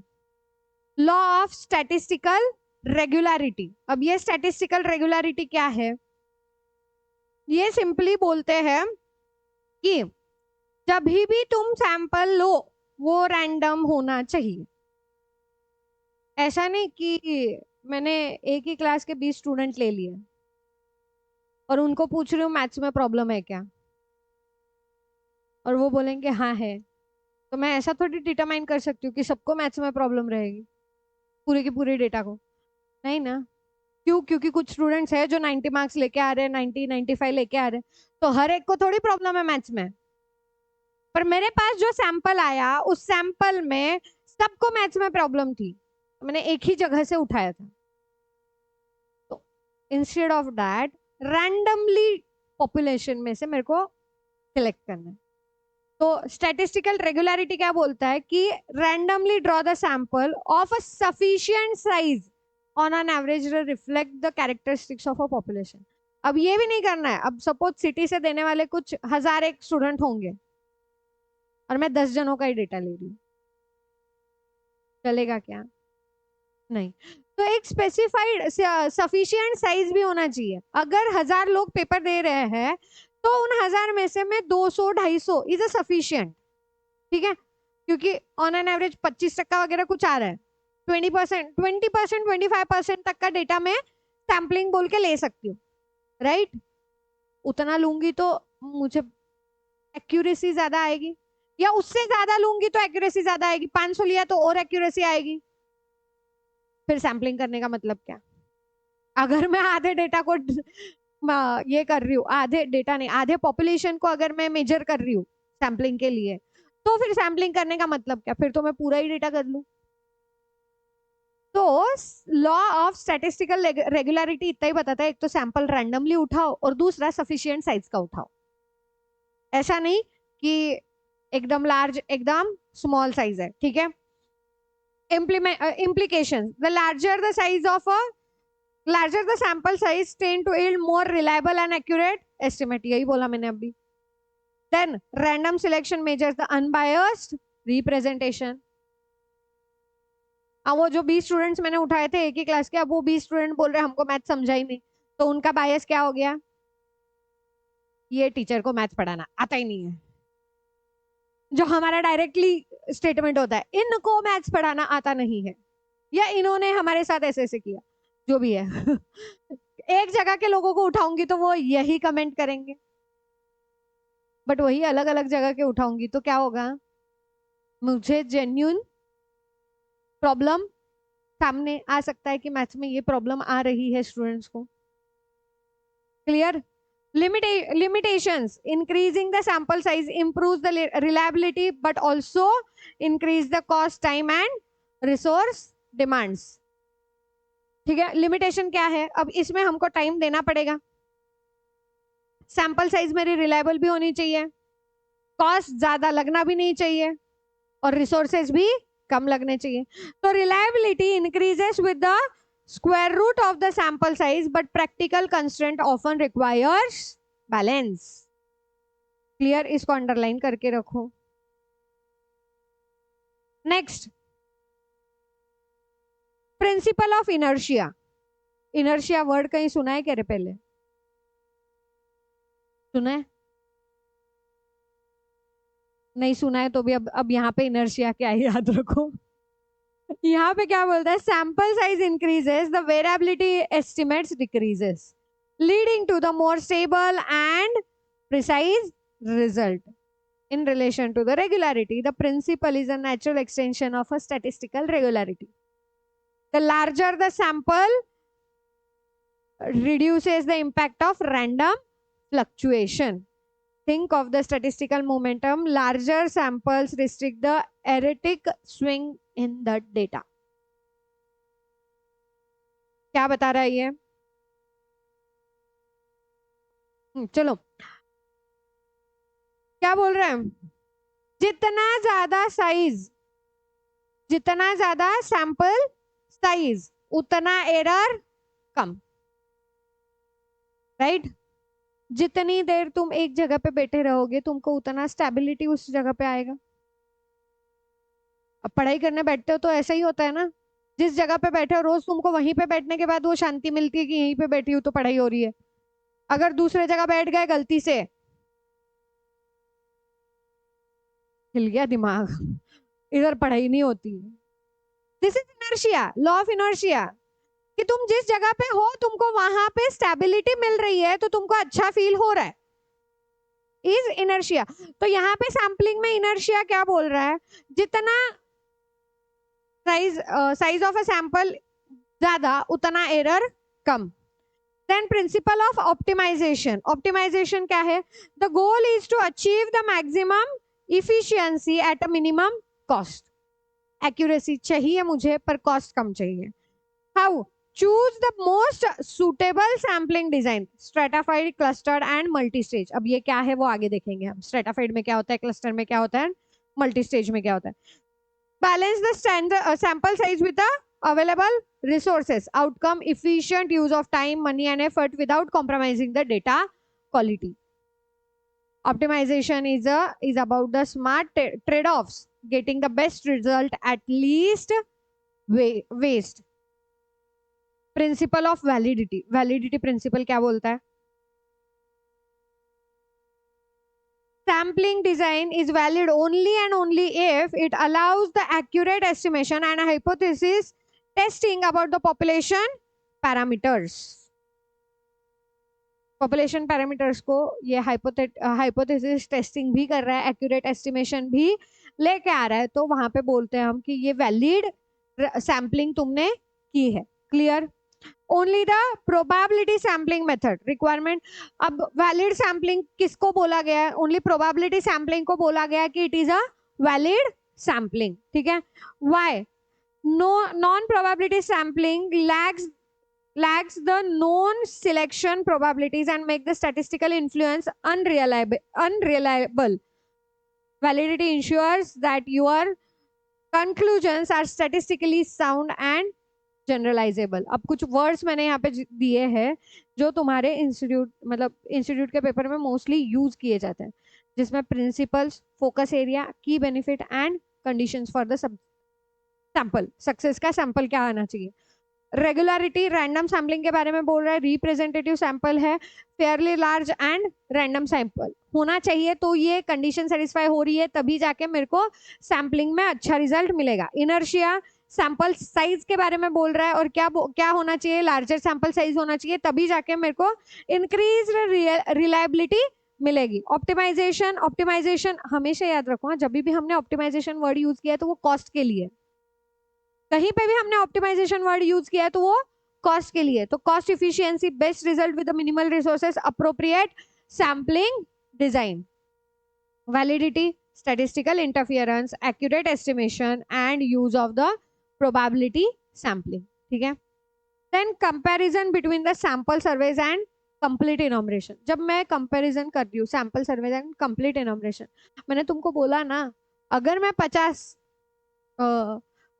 Law of statistical regularity. अब ये स्टैटिस्टिकल रेगुलरिटी क्या है? ये सिंपली बोलते हैं कि जब भी तुम सैंपल लो वो रैंडम होना चाहिए। ऐसा नहीं कि मैंने एक ही क्लास के 20 स्टूडेंट ले लिए और उनको पूछ रही हूँ मैथ्स में प्रॉब्लम है क्या, और वो बोलेंगे हाँ है। तो मैं ऐसा थोड़ी डिटरमाइन कर सकती हूँ कि सबको मैथ्स में प्रॉब्लम रहेगी पूरे की पूरे डेटा को? नहीं ना। क्यों? क्योंकि कुछ स्टूडेंट्स हैं जो 90 मार्क्स लेके आ रहे हैं, 90-95 लेके आ रहे हैं, तो हर एक को थोड़ी प्रॉब्लम है मैथ्स में। पर मेरे पास जो सैंपल आया उस सैंपल में सबको मैथ्स में प्रॉब्लम थी, तो मैंने एक ही जगह से उठाया था। तो instead of that randomly population में से मेरे को सिलेक्ट करना है। तो स्टैटिस्टिकल रेगुलरिटी क्या बोलता है कि randomly draw the sample of a sufficient size on an average reflect the characteristics of a population. अब ये भी नहीं करना है। अब सपोज सिटी से देने वाले कुछ 1001 स्टूडेंट होंगे और मैं 10 जनों का ही डेटा ले रही हूँ, चलेगा क्या? नहीं। तो एक स्पेसिफाइड सफिशिएंट साइज भी होना चाहिए। अगर 1000 लोग पेपर दे रहे हैं तो उन 1000 में से मैं 200-250 इज अ सफिशियंट। ठीक है, क्योंकि ऑन एन एवरेज 25% वगैरह कुछ आ रहा है, 20%, 20%, 25% तक का डेटा मैं सैम्पलिंग बोल के ले सकती हूँ, राइट? उतना लूंगी तो मुझे एक्यूरेसी ज्यादा आएगी, या उससे ज्यादा लूंगी तो एक्यूरेसी ज्यादा आएगी। 500 लिया तो और एक्यूरेसी आएगी। फिर सैम्पलिंग करने का मतलब क्या? अगर मैं आधे डेटा को ये कर रही हूँ, आधे डेटा नहीं, आधे पॉपुलेशन को अगर मैं मेजर कर रही हूँ सैम्पलिंग के लिए, तो फिर सैम्पलिंग करने का मतलब क्या? फिर तो मैं पूरा ही डेटा कर लूँ। तो लॉ ऑफ स्टैटिस्टिकल रेगुलरिटी इतना ही बताता है, एक तो सैंपल रैंडमली उठाओ और दूसरा सफिशिएंट साइज का उठाओ। ऐसा नहीं कि एकदम लार्ज एकदम स्मॉल साइज है। ठीक है, implications: the larger the sample size tend to yield more reliable and accurate estimate, यही बोला मैंने अभी। then random selection measures the unbiased representation। अब वो जो 20 स्टूडेंट्स मैंने उठाए थे एक ही क्लास के, अब वो 20 स्टूडेंट बोल रहे हैं हमको मैथ समझा ही नहीं, तो उनका बायस क्या हो गया? ये टीचर को मैथ पढ़ाना आता ही नहीं है। जो हमारा डायरेक्टली स्टेटमेंट होता है, इनको मैथ्स पढ़ाना आता नहीं है, या इन्होंने हमारे साथ ऐसे ऐसे किया, जो भी है। एक जगह के लोगों को उठाऊंगी तो वो यही कमेंट करेंगे, बट वही अलग अलग जगह के उठाऊंगी तो क्या होगा? मुझे जेन्यून प्रॉब्लम सामने आ सकता है कि मैथ्स में ये प्रॉब्लम आ रही है स्टूडेंट्स को। Clear? limitations: increasing the sample size improves the reliability but also increase the cost, time and resource demands. ठीक है, लिमिटेशन क्या है? अब इसमें हमको टाइम देना पड़ेगा, सैंपल साइज मेरी रिलायबल भी होनी चाहिए, कॉस्ट ज्यादा लगना भी नहीं चाहिए, और रिसोर्सेज भी कम लगने चाहिए। तो reliability increases with the square root of the sample size, but practical constraint often requires balance. Clear? इसको अंडरलाइन करके रखो। Next, principle of inertia. Inertia word कहीं सुना है क्या रे? पहले सुना है? नहीं सुना है तो भी अब यहाँ पे इनर्शिया क्या है याद रखो। यहाँ पे क्या बोलता है? Sample size increases, the variability estimates decreases, leading to the more stable and precise result in relation to the regularity. The principle is a natural extension of a statistical regularity. The larger the sample reduces the impact of random fluctuation. Think of the statistical momentum. Larger samples restrict the erratic swing in the data. क्या बता रहा है ये? चलो, क्या बोल रहे हैं? जितना ज्यादा साइज, जितना ज्यादा सैंपल साइज, उतना एरर कम, राइट? जितनी देर तुम एक जगह पे बैठे रहोगे तुमको उतना स्टेबिलिटी उस जगह पे आएगा। अब पढ़ाई करने बैठते हो तो ऐसा ही होता है ना, जिस जगह पे बैठे हो रोज तुमको वहीं पे बैठने के बाद वो शांति मिलती है कि यहीं पे बैठी हूँ तो पढ़ाई हो रही है। अगर दूसरे जगह बैठ गए गलती से, हिल गया दिमाग, इधर पढ़ाई नहीं होती। This is inertia, law of inertia, कि तुम जिस जगह पे हो तुमको वहां पे स्टेबिलिटी मिल रही है तो तुमको अच्छा फील हो रहा है, इज इनर्शिया। तो यहाँ पे सैम्पलिंग में इनर्शिया क्या बोल रहा है? जितना साइज ऑफ अ सैंपल ज्यादा उतना error come. Then principle of optimization. Optimization क्या है? The goal is to achieve the maximum efficiency at a minimum cost. Accuracy चाहिए मुझे पर cost कम चाहिए। How? Choose the most suitable sampling design. Stratified, clustered and multi-stage. अब ये क्या है वो आगे देखेंगे हम। Stratified में क्या होता है, cluster में क्या होता है, multi-stage में क्या होता है। Balance the standard sample size with the available resources. Outcome: efficient use of time, money and effort without compromising the data quality. Optimization is about the smart trade-offs, getting the best result at least waste. Principle of validity. Validity principle क्या बोलता है? Sampling design is valid only and only if it allows the accurate estimation and hypothesis testing about the population parameters. Population parameters को ये hypothesis testing भी कर रहा है, accurate estimation भी लेके आ रहा है, तो वहां पे बोलते हैं हम कि ये valid sampling तुमने की है। Clear? Only the probability sampling method requirement. अब valid sampling किसको बोला गया है? Only probability sampling को बोला गया है कि it is a valid sampling. ठीक है? Why? No, non-probability sampling lacks the known selection probabilities and make the statistical influence unreliable. Validity ensures that your conclusions are statistically sound and जनरलाइजेबल। अब कुछ words मैंने यहाँ पे दिए हैं जो तुम्हारे इंस्टीट्यूट मतलब इंस्टीट्यूट के पेपर में मोस्टली यूज किए जाते हैं, जिसमें प्रिंसिपल्स, फोकस एरिया, की benefit and conditions for the sub sample, success का सैंपल क्या आना चाहिए। रेगुलरिटी, रैंडम सैम्पलिंग के बारे में बोल रहा है, रिप्रेजेंटेटिव सैंपल है, fairly large and random sample होना चाहिए। तो ये कंडीशन सेटिस्फाई हो रही है तभी जाके मेरे को सैम्पलिंग में अच्छा रिजल्ट मिलेगा। इनर्शिया, सैंपल साइज के बारे में बोल रहा है, और क्या होना चाहिए, लार्जर सैंपल साइज होना चाहिए, तभी जाके मेरे को इंक्रीज रिलायबिलिटी मिलेगी। ऑप्टिमाइजेशन, ऑप्टिमाइजेशन हमेशा याद रखो, जब भी हमने ऑप्टिमाइजेशन वर्ड यूज किया है तो वो कॉस्ट के लिए, कहीं पे भी हमने ऑप्टिमाइजेशन वर्ड यूज किया है तो वो कॉस्ट के लिए। तो cost efficiency, best result with minimal resources, appropriate sampling design, validity, statistical interference, accurate estimation and use of the probability sampling। ठीक है। then comparison between the sample surveys and complete enumeration। जब मैं comparison कर रही हूँ sample surveys and complete इनोमरेशन, मैंने तुमको बोला ना, अगर मैं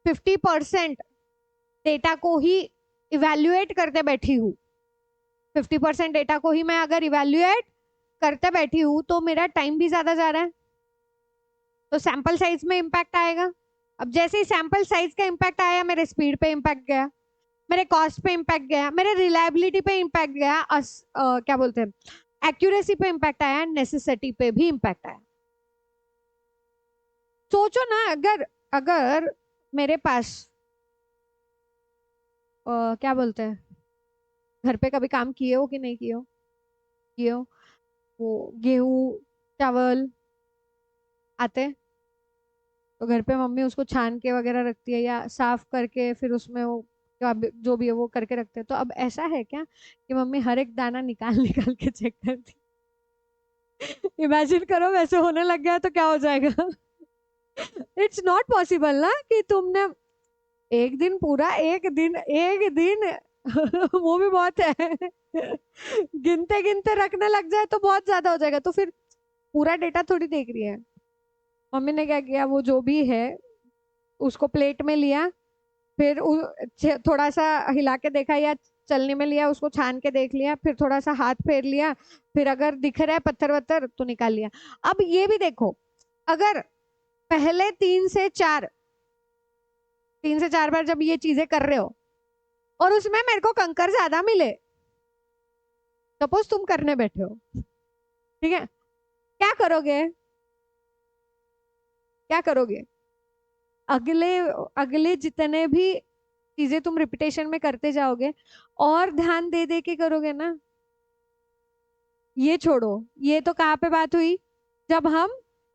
50% डेटा को ही इवेल्युएट करते बैठी हूँ, 50% डेटा को ही मैं अगर इवेल्युएट करते बैठी हूँ तो मेरा टाइम भी ज्यादा जा रहा है, तो सैंपल साइज में इम्पैक्ट आएगा। अब जैसे ही सैंपल साइज का इम्पैक्ट आया, मेरे स्पीड पे इम्पैक्ट गया, मेरे कॉस्ट पे इम्पैक्ट गया, मेरे रिलायबिलिटी पे इम्पैक्ट गया, क्या बोलते हैं, एक्यूरेसी पे इम्पैक्ट आया, नेसेसिटी पे भी इम्पैक्ट आया। सोचो ना, अगर अगर मेरे पास क्या बोलते हैं, घर पे कभी काम किए हो कि नहीं किए हो, किए हो, वो गेहूं चावल आते हैं, तो घर पे मम्मी उसको छान के वगैरह रखती है, या साफ करके फिर उसमें वो जो भी है वो करके रखते हैं। तो अब ऐसा है क्या कि मम्मी हर एक दाना निकाल निकाल के चेक करती। इमेजिन करो वैसे होने लग गया तो क्या हो जाएगा। इट्स नॉट पॉसिबल ना कि तुमने एक दिन पूरा, एक दिन वो भी बहुत है। गिनते गिनते रखने लग जाए तो बहुत ज्यादा हो जाएगा, तो फिर पूरा डेटा थोड़ी देख रही है। मम्मी ने क्या किया, वो जो भी है उसको प्लेट में लिया, फिर थोड़ा सा हिला के देखा या चलने में लिया, उसको छान के देख लिया, फिर थोड़ा सा हाथ फेर लिया, फिर अगर दिख रहा है पत्थर वत्थर तो निकाल लिया। अब ये भी देखो, अगर पहले 3 से 4 बार जब ये चीजें कर रहे हो और उसमें मेरे को कंकर ज्यादा मिले, सपोज तुम करने बैठे हो, ठीक है, क्या करोगे, क्या करोगे, अगले अगले जितने भी चीजें तुम रिपीटेशन में करते जाओगे और ध्यान दे दे के करोगे ना। ये छोड़ो, ये तो कहाँ पे बात हुई, जब हम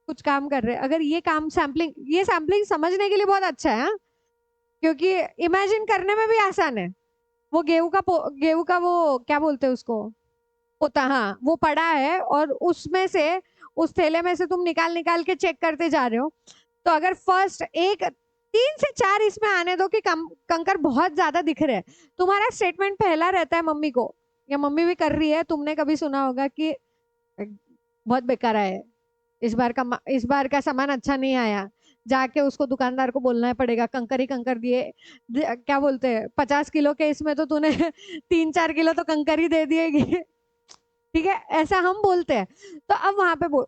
कुछ काम कर रहे हैं, अगर ये काम सैम्पलिंग, ये सैम्पलिंग समझने के लिए बहुत अच्छा है, हाँ? क्योंकि इमेजिन करने में भी आसान है। वो गेहूं का वो क्या बोलते हैं उसको, होता, हाँ, वो पड़ा है और उसमें से, उस थैले में से तुम निकाल निकाल के चेक करते जा रहे हो। तो अगर फर्स्ट 3 से 4 इसमें आने दो कि कंकर बहुत ज्यादा दिख रहे हैं, तुम्हारा स्टेटमेंट पहला रहता है मम्मी को, या मम्मी भी कर रही है, तुमने कभी सुना होगा कि बहुत बेकार है, इस बार का सामान अच्छा नहीं आया, जाके उसको दुकानदार को बोलना पड़ेगा, कंकर ही कंकर दिए, क्या बोलते हैं, 50 किलो के इसमें तो तूने 3-4 किलो तो कंकर ही दे दिएगी। ठीक है, ऐसा हम बोलते हैं। तो अब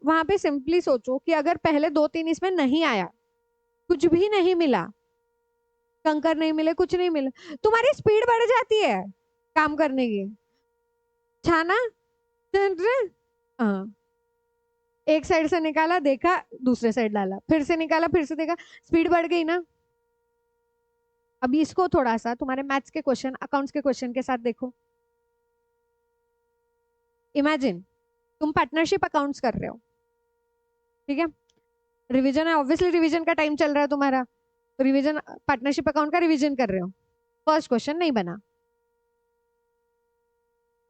वहां पे सिंपली सोचो कि अगर पहले 2-3 इसमें नहीं आया, कुछ भी नहीं मिला, कंकर नहीं मिले, कुछ नहीं मिला, तुम्हारी स्पीड बढ़ जाती है काम करने की। छाना, हाँ, एक साइड से निकाला, देखा, दूसरे साइड डाला, फिर से निकाला, फिर से देखा, स्पीड बढ़ गई ना। अभी इसको थोड़ा सा तुम्हारे मैथ्स के क्वेश्चन, अकाउंट्स के क्वेश्चन के साथ देखो। इमेजिन तुम पार्टनरशिप अकाउंट्स कर रहे हो, ठीक है, रिवीजन है, ऑब्वियसली रिवीजन का टाइम चल रहा है तुम्हारा, तो रिवीजन, पार्टनरशिप अकाउंट का रिवीजन कर रहे हो। फर्स्ट क्वेश्चन नहीं बना,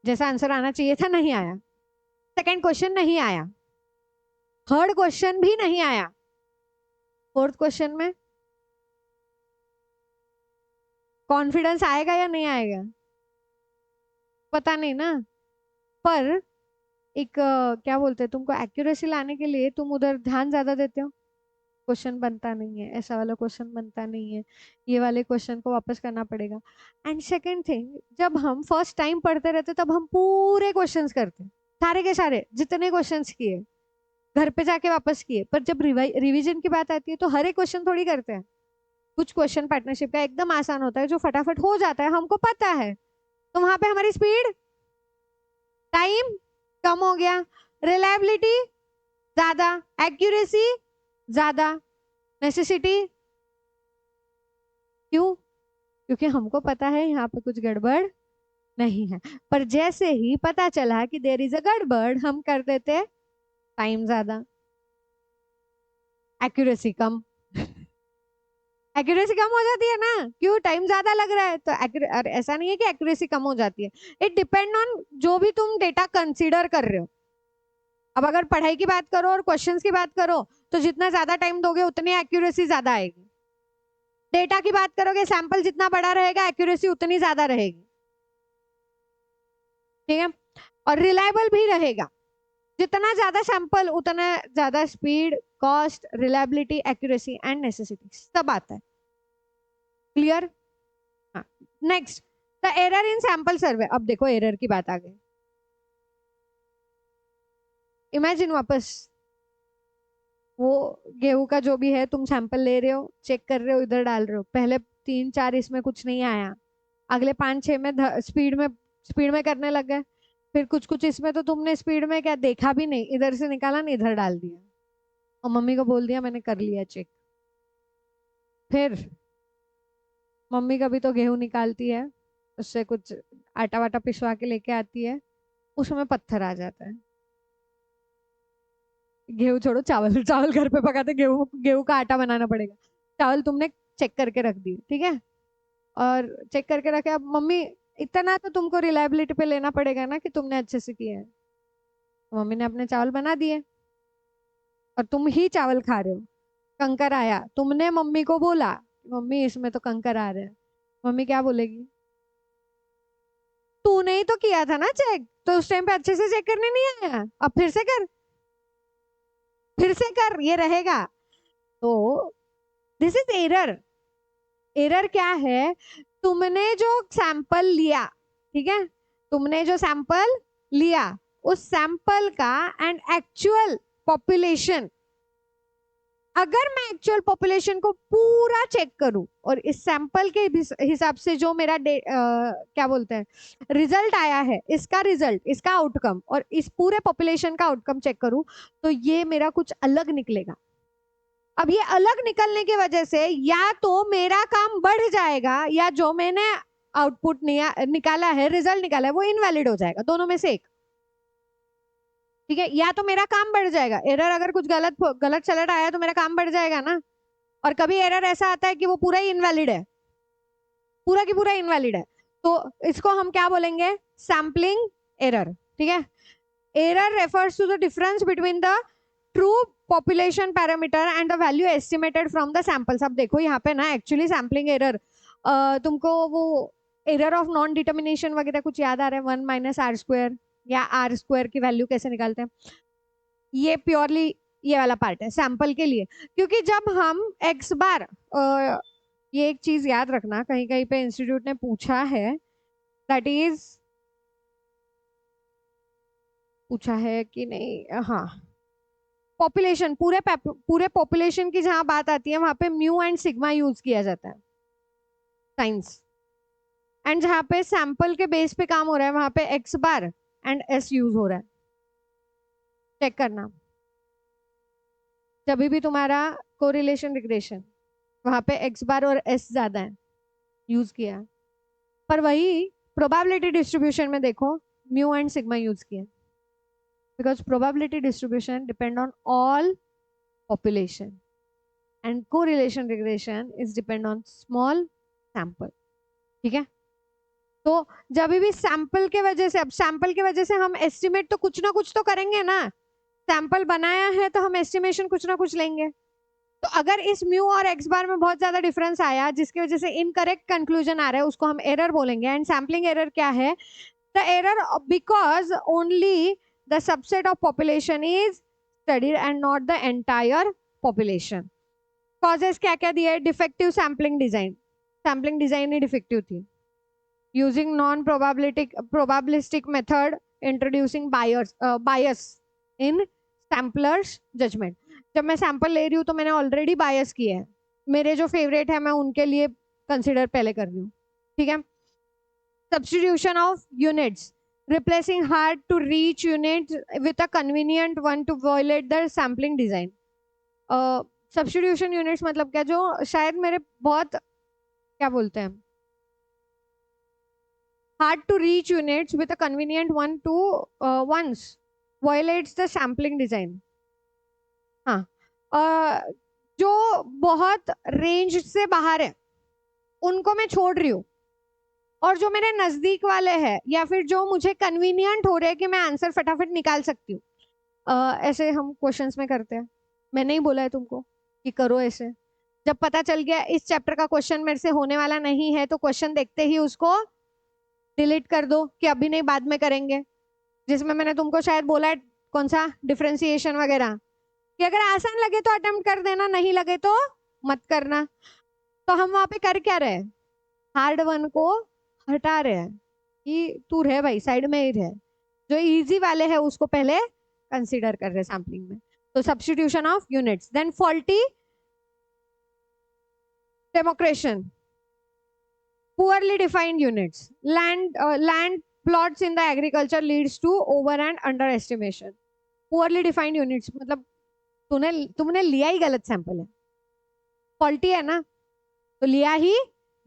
जैसा आंसर आना चाहिए था नहीं आया, सेकंड क्वेश्चन नहीं आया, थर्ड क्वेश्चन भी नहीं आया, फोर्थ क्वेश्चन में कॉन्फिडेंस आएगा या नहीं आएगा, पता नहीं ना। पर एक क्या बोलते हैं, तुमको एक्यूरेसी लाने के लिए तुम उधर ध्यान ज्यादा देते हो, क्वेश्चन बनता नहीं है, ऐसा वाला क्वेश्चन बनता नहीं है, ये वाले क्वेश्चन को वापस करना पड़ेगा। एंड सेकंड थिंग, जब हम फर्स्ट टाइम पढ़ते रहते तब हम पूरे क्वेश्चंस करते, सारे के सारे जितने क्वेश्चंस किए घर पे जाके वापस किए, पर जब रिवीजन की बात आती है तो हर एक क्वेश्चन थोड़ी करते हैं, कुछ क्वेश्चन पार्टनरशिप का एकदम आसान होता है जो फटाफट हो जाता है, हमको पता है, तो वहां पे हमारी स्पीड, टाइम कम हो गया, रिलायबिलिटी ज्यादा, एक्यूरेसी ज्यादा, नेसेसिटी, क्यों? क्योंकि हमको पता है यहाँ पे कुछ गड़बड़ नहीं है। पर जैसे ही पता चला कि देर इज अ गड़बड़, हम कर देते टाइम ज्यादा, एक्यूरेसी कम। एक्यूरेसी कम हो जाती है ना, क्यों? टाइम ज्यादा लग रहा है। तो ऐसा नहीं है कि एक्यूरेसी कम हो जाती है, इट डिपेंड ऑन जो भी तुम डेटा कंसीडर कर रहे हो। अब अगर पढ़ाई की बात करो और क्वेश्चंस की बात करो, तो जितना ज्यादा टाइम दोगे उतनी एक्यूरेसी ज्यादा आएगी। डेटा की बात करोगे, सैंपल जितना बड़ा रहेगा एक्यूरेसी उतनी ज्यादा रहेगी, ठीक है? और रिलायबल भी रहेगा। जितना ज्यादा सैंपल उतना ज्यादा speed, cost, reliability, accuracy and necessity सब आता है। क्लियर? हाँ। Next, the error in sample survey. अब देखो एरर की बात आ गई। इमेजिन वापस वो गेहूं का जो भी है, तुम सैंपल ले रहे हो, चेक कर रहे हो, इधर डाल रहे हो, पहले 3-4 इसमें कुछ नहीं आया, अगले 5-6 में स्पीड में करने लग गए, फिर कुछ कुछ इसमें तो तुमने स्पीड में क्या देखा भी नहीं, इधर से निकाला नहीं, इधर डाल दिया और मम्मी को बोल दिया मैंने कर लिया चेक। फिर मम्मी कभी तो गेहूं निकालती है, उससे कुछ आटा वाटा पिसवा के लेके आती है, उसमें पत्थर आ जाता है। गेहूं छोड़ो, चावल चावल घर पे पकाते, गेहूं गेहूं का आटा बनाना पड़ेगा। चावल तुमने चेक करके रख दिए, ठीक है, और चेक करके रखे। अब मम्मी, इतना तो तुमको रिलायबिलिटी पे लेना पड़ेगा ना कि तुमने अच्छे से किया है। तो मम्मी ने अपने चावल बना दिए और तुम ही चावल खा रहे हो, कंकर आया, तुमने मम्मी को बोला मम्मी इसमें तो कंकर आ रहे हैं, मम्मी क्या बोलेगी? तूने ही तो किया था ना चेक, तो उस टाइम पे अच्छे से चेक करने नहीं आया, अब फिर से कर, फिर से कर, ये रहेगा। तो दिस इज एरर। एरर क्या है? तुमने जो सैंपल लिया, ठीक है, तुमने जो सैंपल लिया, उस सैंपल का एंड एक्चुअल पॉपुलेशन, अगर मैं एक्चुअल पॉपुलेशन को पूरा चेक करूं और इस सैंपल के हिसाब से जो मेरा क्या बोलते हैं रिजल्ट आया है, इसका रिजल्ट, इसका आउटकम और इस पूरे पॉपुलेशन का आउटकम चेक करूं, तो ये मेरा कुछ अलग निकलेगा। अब ये अलग निकलने की वजह से या तो मेरा काम बढ़ जाएगा, या जो मैंने आउटपुट निकाला है, रिजल्ट निकाला है, वो इनवैलिड हो जाएगा, दोनों में से एक, ठीक है? या तो मेरा काम बढ़ जाएगा, एरर अगर कुछ गलत गलत चलट आया तो मेरा काम बढ़ जाएगा ना, और कभी एरर ऐसा आता है कि वो पूरा ही इनवैलिड है, पूरा की पूरा इनवैलिड है, तो इसको हम क्या बोलेंगे? सैम्पलिंग एरर, ठीक है? Error refers to the difference between the true population parameter and the value estimated from the samples. अब देखो यहाँ पे ना एक्चुअली सैम्पलिंग एरर, तुमको वो एरर ऑफ नॉन डिटर्मिनेशन वगैरह कुछ याद आ रहा है? 1 माइनस आर स्क्वायर या आर स्क्वायर की वैल्यू कैसे निकालते हैं, ये प्योरली ये वाला पार्ट है सैंपल के लिए। क्योंकि जब हम एक्स बार, ये एक चीज याद रखना, कहीं कहीं पे इंस्टीट्यूट ने पूछा है, दैट इज पूछा है कि नहीं, हाँ, पॉपुलेशन, पूरे पॉपुलेशन की जहां बात आती है वहां पे म्यू एंड सिग्मा यूज किया जाता है, साइंस, एंड जहां पे सैंपल के बेस पे काम हो रहा है वहां पे x bar and S use हो रहा है। चेक करना, जब भी तुम्हारा कोरिलेशन रिग्रेशन, वहां पे एक्स बार और एस ज्यादा है, यूज किया, पर वही प्रोबेबिलिटी डिस्ट्रीब्यूशन में देखो म्यू एंड सिग्मा यूज किया, because probability distribution depend on all population and correlation regression is depend on small sample, ठीक है? तो जब भी सैंपल के वजह से, अब सैंपल के वजह से हम एस्टिमेट तो कुछ ना कुछ तो करेंगे ना, सैंपल बनाया है तो हम एस्टिमेशन कुछ ना कुछ लेंगे। तो अगर इस म्यू और एक्स बार में बहुत ज्यादा डिफरेंस आया जिसकी वजह से इनकरेक्ट कंक्लूजन आ रहा है, उसको हम एरर बोलेंगे। एंड सैम्पलिंग एरर क्या है? The error because only the subset of population is studied and not the entire population. Causes क्या क्या दिए? Defective sampling design, sampling design ही डिफेक्टिव थी, using non probabilistic method, introducing bias in samplers judgement. जब मैं sample ले रही हूँ तो मैंने ऑलरेडी बायस किया है, मेरे जो फेवरेट है मैं उनके लिए कंसिडर पहले कर रही हूँ, ठीक है। Substitution of units, replacing hard to reach units with a convenient one to violate the sampling design. Substitution units मतलब क्या, जो शायद मेरे बहुत क्या बोलते हैं, hard to reach units with a convenient one to once violates the sampling design. हाँ, जो बहुत रेंज से बाहर है उनको मैं छोड़ रही हूँ, और जो मेरे नजदीक वाले हैं या फिर जो मुझे कन्वीनियंट हो रहे हैं कि मैं आंसर फटाफट निकाल सकती हूँ, ऐसे हम क्वेश्चंस में करते हैं। मैंने ही बोला है तुमको कि करो ऐसे। जब पता चल गया इस चैप्टर का क्वेश्चन मेरे से होने वाला नहीं है तो क्वेश्चन देखते ही उसको डिलीट कर दो कि अभी नहीं बाद में करेंगे। जिसमें मैंने तुमको शायद बोला है कौन सा, डिफरेंशिएशन वगैरह, कि अगर आसान लगे तो अटेम्प्ट कर देना, नहीं लगे तो मत करना। तो हम वहां पे कर क्या रहे, हार्ड वन को हटा रहे हैं कि तू रहे भाई साइड में ही रहे, जो इजी वाले है उसको पहले कंसीडर कर रहे सैम्पलिंग में। तो substitution of units, then faulty demarcation, poorly defined units, land plots in the agriculture leads to over and underestimation. poorly defined units मतलब तुमने लिया ही गलत सैंपल है, फॉल्टी है ना, तो लिया ही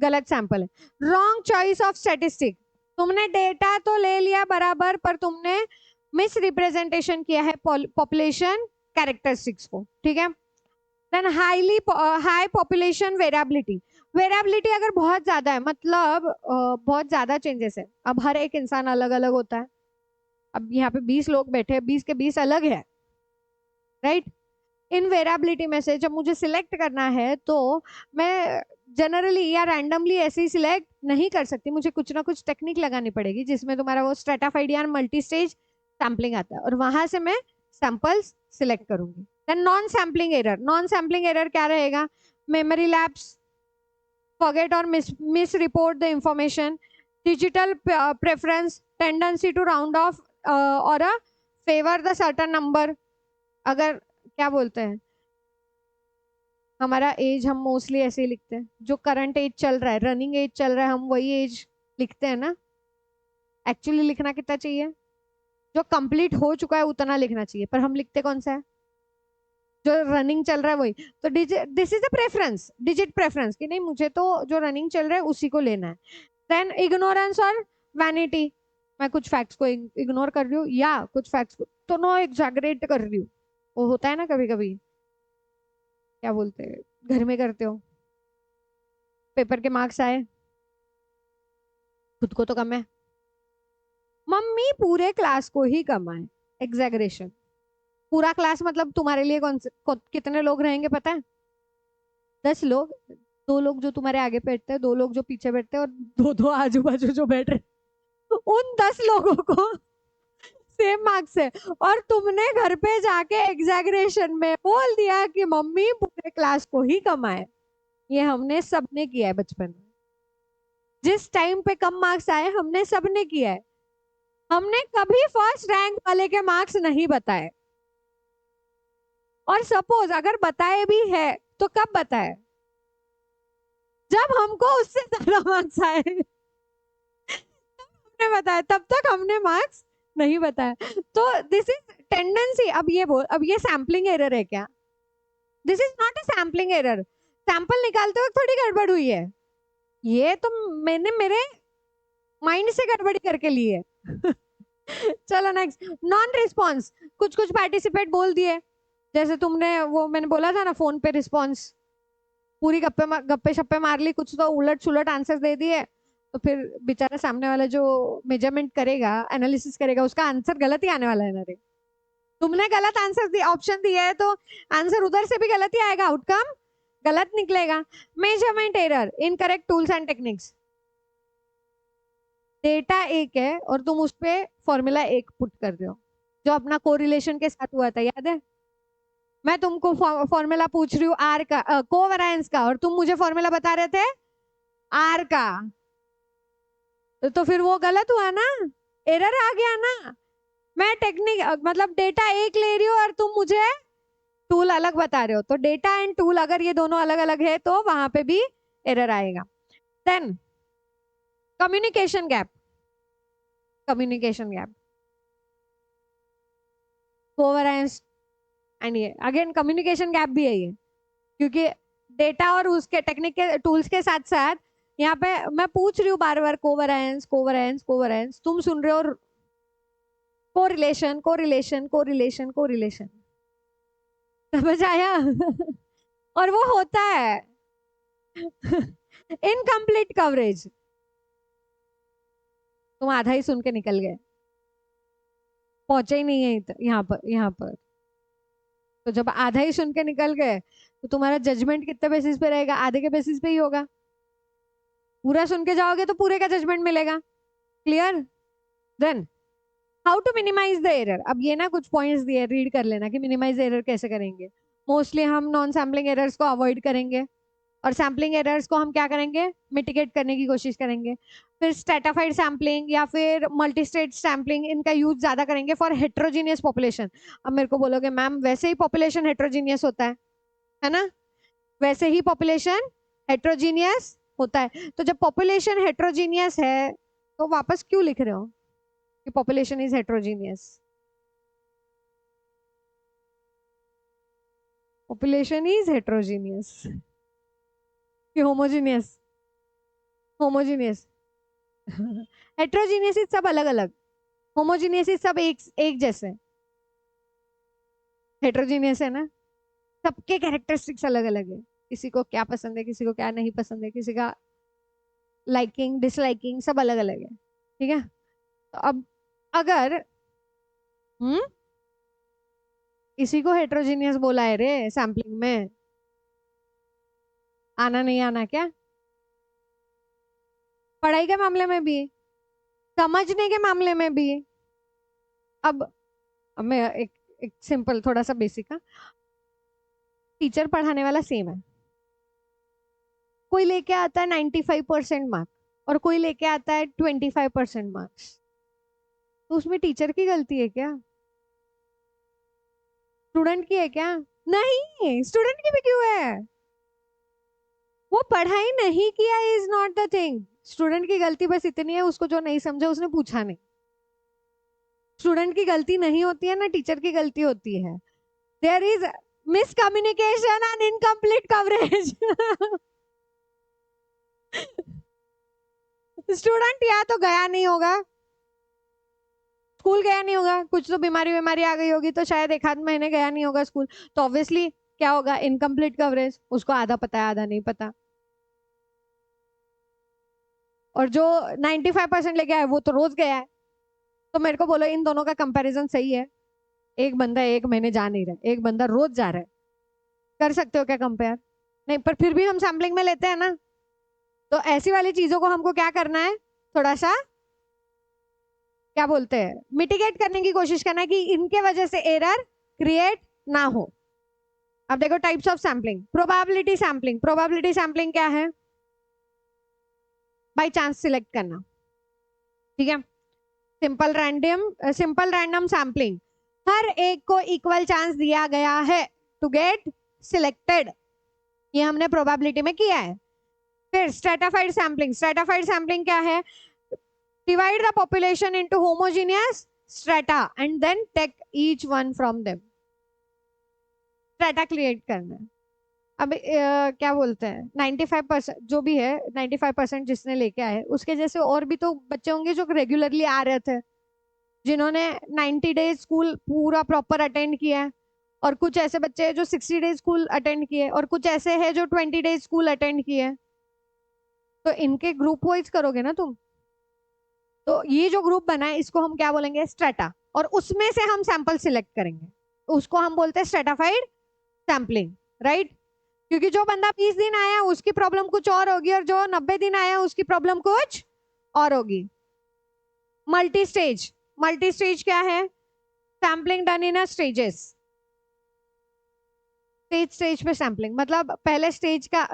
गलत सैंपल है। रॉन्ग चॉइस ऑफ स्टैटिस्टिक, तुमने डेटा तो ले लिया बराबर पर तुमने मिस रिप्रेजेंटेशन किया है पॉपुलेशन कैरेक्टरिस्टिक्स को, ठीक है। Then high population variability, variability अगर बहुत ज्यादा है मतलब बहुत ज्यादा चेंजेस है। अब हर एक इंसान अलग अलग होता है, अब यहाँ पे 20 लोग बैठे हैं, 20 के 20 अलग है, राइट। इन वेरिएबिलिटी में से जब मुझे सिलेक्ट करना है तो मैं जनरली या रैंडमली ऐसे ही सिलेक्ट नहीं कर सकती, मुझे कुछ ना कुछ टेक्निक लगानी पड़ेगी जिसमें तुम्हारा वो स्ट्रेटाफाइड या मल्टी स्टेज सैम्पलिंग आता है, और वहां से मैं सैंपल्स सिलेक्ट करूंगी। Then non sampling error, non sampling error क्या रहेगा, memory lapse, forget or misreport the information, digital preference, tendency to round off or favor the certain number। अगर क्या बोलते हैं, हमारा एज हम मोस्टली ऐसे ही लिखते हैं, जो करंट एज चल रहा है, रनिंग एज चल रहा है, हम वही एज लिखते हैं ना। एक्चुअली लिखना कितना चाहिए, जो कंप्लीट हो चुका है उतना लिखना चाहिए, पर हम लिखते कौन सा है, जो रनिंग चल रहा है वही। तो this is a preference, digit preference, कि नहीं मुझे तो जो रनिंग चल रहा है उसी को लेना है। देन इग्नोरेंस और वैनिटी, मैं कुछ फैक्ट्स को इग्नोर कर रही हूँ या कुछ फैक्ट्स को तो नो एग्जैगरेट कर रही हूँ, वो होता है ना कभी कभी, क्या बोलते हैं, घर में करते हो, पेपर के मार्क्स आए, खुद को तो कम है, मम्मी पूरे क्लास को ही कम आए, एग्जैगरेशन। पूरा क्लास मतलब तुम्हारे लिए कितने लोग रहेंगे पता है, 10 लोग, 2 लोग जो तुम्हारे आगे बैठते हैं, 2 लोग जो पीछे बैठते हैं, और 2 आजू बाजू जो बैठ रहे, उन 10 लोगों को सेम मार्क्स है, और तुमने घर पे जाके एग्जैगरेशन में बोल दिया कि मम्मी पूरे क्लास को ही कम आए। ये हमने सबने किया है बचपन में, जिस टाइम पे कम मार्क्स आए हमने सबने किया है। हमने कभी फर्स्ट रैंक वाले के मार्क्स नहीं बताए, और सपोज अगर बताए भी है तो कब बताए, जब हमको उससे ज्यादा मार्क्स आए हमने बताया, तब तक हमने मार्क्स नहीं बताया। तो दिस इज टेंडेंसी। अब ये सैम्पलिंग एरर है क्या, this is not a sampling error. Sample निकालते वक्त थोड़ी गड़बड़ हुई है, ये तो मैंने मेरे माइंड से गड़बड़ी करके ली है चलो नेक्स्ट, नॉन रिस्पॉन्स, कुछ कुछ पार्टिसिपेट बोल दिए, जैसे तुमने वो मैंने बोला था ना फोन पे रिस्पॉन्स, पूरी गप्पे शप्पे मार ली, कुछ तो उलट सुलट आंसर दे दिए, तो फिर बेचारा सामने वाला जो मेजरमेंट करेगा, एनालिसिस करेगा, उसका आंसर गलत ही आने वाला है ना रे। तुमने गलत आंसर दिया, ऑप्शन दिया है तो आंसर उधर से भी गलत ही आएगा, आउटकम गलत निकलेगा। Measurement error, incorrect tools and techniques, data एक है और तुम उस पर फॉर्मूला एक पुट कर रहे हो, जो अपना कोरिलेशन के साथ हुआ था, याद है। मैं तुमको फॉर्मूला पूछ रही हूँ आर का, कोवेरिएंस का, और तुम मुझे फॉर्मूला बता रहे थे आर का, तो फिर वो गलत हुआ ना, एरर आ गया ना। मैं टेक्निक मतलब डेटा एक ले रही हूँ और तुम मुझे टूल अलग बता रहे हो, तो डेटा एंड टूल अगर ये दोनों अलग अलग है तो वहां पे भी एरर आएगा। Then communication gap, communication gap, coverage, and ये अगेन कम्युनिकेशन गैप भी है ये, क्योंकि डेटा और उसके टेक्निक के टूल्स के साथ साथ यहाँ पे मैं पूछ रही हूँ बार बार कोवेरेंस कोवेरेंस कोवेरेंस, तुम सुन रहे हो कोरिलेशन कोरिलेशन कोरिलेशन कोरिलेशन, समझ आया? और वो होता है इनकम्प्लीट कवरेज, तुम आधा ही सुन के निकल गए, पहुंचे ही नहीं है यहाँ पर। तो जब आधा ही सुन के निकल गए तो तुम्हारा जजमेंट कितने बेसिस पे रहेगा? आधे के बेसिस पे ही होगा। पूरा सुन के जाओगे तो पूरे का जजमेंट मिलेगा। Clear? Then how to minimise the error. अब ये ना कुछ पॉइंट्स दिए, रीड कर लेना कि मिनिमाइज एरर कैसे करेंगे। मोस्टली हम नॉन सैम्पलिंग एरर्स को अवॉइड करेंगे और सैम्पलिंग एरर्स को हम क्या करेंगे? मिटिगेट करने की कोशिश करेंगे। फिर स्ट्रेटाफाइड सैम्पलिंग या फिर मल्टी स्टेट सैम्पलिंग, इनका यूज ज्यादा करेंगे फॉर हेट्रोजीनियस पॉपुलेशन। अब मेरे को बोलोगे मैम वैसे ही पॉपुलेशन हेट्रोजीनियस होता है ना? वैसे ही पॉपुलेशन हेट्रोजीनियस होता है, तो जब पॉपुलेशन हेट्रोजीनियस है तो वापस क्यों लिख रहे हो कि population is heterogeneous? Population is heterogeneous कि होमोजीनियस? होमोजीनियस हेट्रोजीनियस इज सब अलग अलग, होमोजीनियस इज सब एक एक जैसे। हेट्रोजीनियस है ना, सबके कैरेक्टरिस्टिक्स अलग अलग है, किसी को क्या पसंद है, किसी को क्या नहीं पसंद है, किसी का लाइकिंग डिसलाइकिंग सब अलग अलग है। ठीक है, तो अब अगर हम्म इसी को हेट्रोजीनियस बोला है रे सैम्पलिंग में, आना नहीं आना क्या? पढ़ाई के मामले में भी, समझने के मामले में भी। अब मैं एक सिंपल थोड़ा सा बेसिक है, टीचर पढ़ाने वाला सेम है, कोई लेके आता है 95% मार्क और कोई लेके आता है 25% मार्क्स, तो उसमें टीचर की गलती है क्या? स्टूडेंट की है क्या? नहीं, स्टूडेंट की भी क्यों है? वो पढ़ाई नहीं किया is not the thing, student की गलती बस इतनी है उसको जो नहीं समझा उसने पूछा नहीं। स्टूडेंट की गलती नहीं होती है ना, टीचर की गलती होती है। There is miscommunication and incomplete coverage. Student या तो गया नहीं होगा, स्कूल गया नहीं होगा, कुछ तो बीमारी बीमारी आ गई होगी तो शायद एक आध महीने गया नहीं होगा स्कूल, तो ऑब्वियसली क्या होगा? इनकम्प्लीट कवरेज, उसको आधा पता है आधा नहीं पता। और जो 95% लेके आया वो तो रोज गया है, तो मेरे को बोलो इन दोनों का कंपैरिजन सही है? एक बंदा एक महीने जा नहीं रहा, एक बंदा रोज जा रहा है, कर सकते हो क्या कंपेयर? नहीं, पर फिर भी हम सैम्पलिंग में लेते हैं ना, तो ऐसी वाली चीजों को हमको क्या करना है? थोड़ा सा क्या बोलते हैं, मिटिगेट करने की कोशिश करना है कि इनके वजह से एरर क्रिएट ना हो। अब देखो types of sampling. Probability sampling, probability sampling क्या है? बाय चांस सिलेक्ट करना। ठीक है, सिंपल रैंडम सैम्पलिंग, हर एक को इक्वल चांस दिया गया है टू गेट सिलेक्टेड, ये हमने प्रोबेबिलिटी में किया है। फिर स्ट्रेटाफाइड सैम्पलिंग, स्ट्रेटाफाइड सैम्पलिंग क्या है? divide the population into homogeneous strata and then take each one from them, strata create करना है। अब क्या बोलते हैं, 95% जो भी है, 95% जिसने लेके आए उसके जैसे और भी तो बच्चे होंगे जो रेगुलरली आ रहे थे, जिन्होंने 90 डेज स्कूल पूरा प्रॉपर अटेंड किया है, और कुछ ऐसे बच्चे हैं जो 60 डेज स्कूल अटेंड किए, और कुछ ऐसे हैं जो 20 डेज स्कूल अटेंड किए, तो इनके ग्रुप वाइज करोगे ना तुम। तो ये जो ग्रुप बना है इसको हम क्या बोलेंगे? स्ट्रेटा, और उसमें से हम सैंपल सिलेक्ट करेंगे, उसको हम बोलते हैं स्ट्रेटाफाइड सैम्पलिंग, राइट? क्योंकि जो बंदा 20 दिन आया उसकी प्रॉब्लम कुछ और होगी और जो 90 दिन आया उसकी प्रॉब्लम कुछ और होगी। मल्टी स्टेज, मल्टी स्टेज क्या है? Sampling done in stages, stage stage पे सैम्पलिंग, मतलब पहले स्टेज का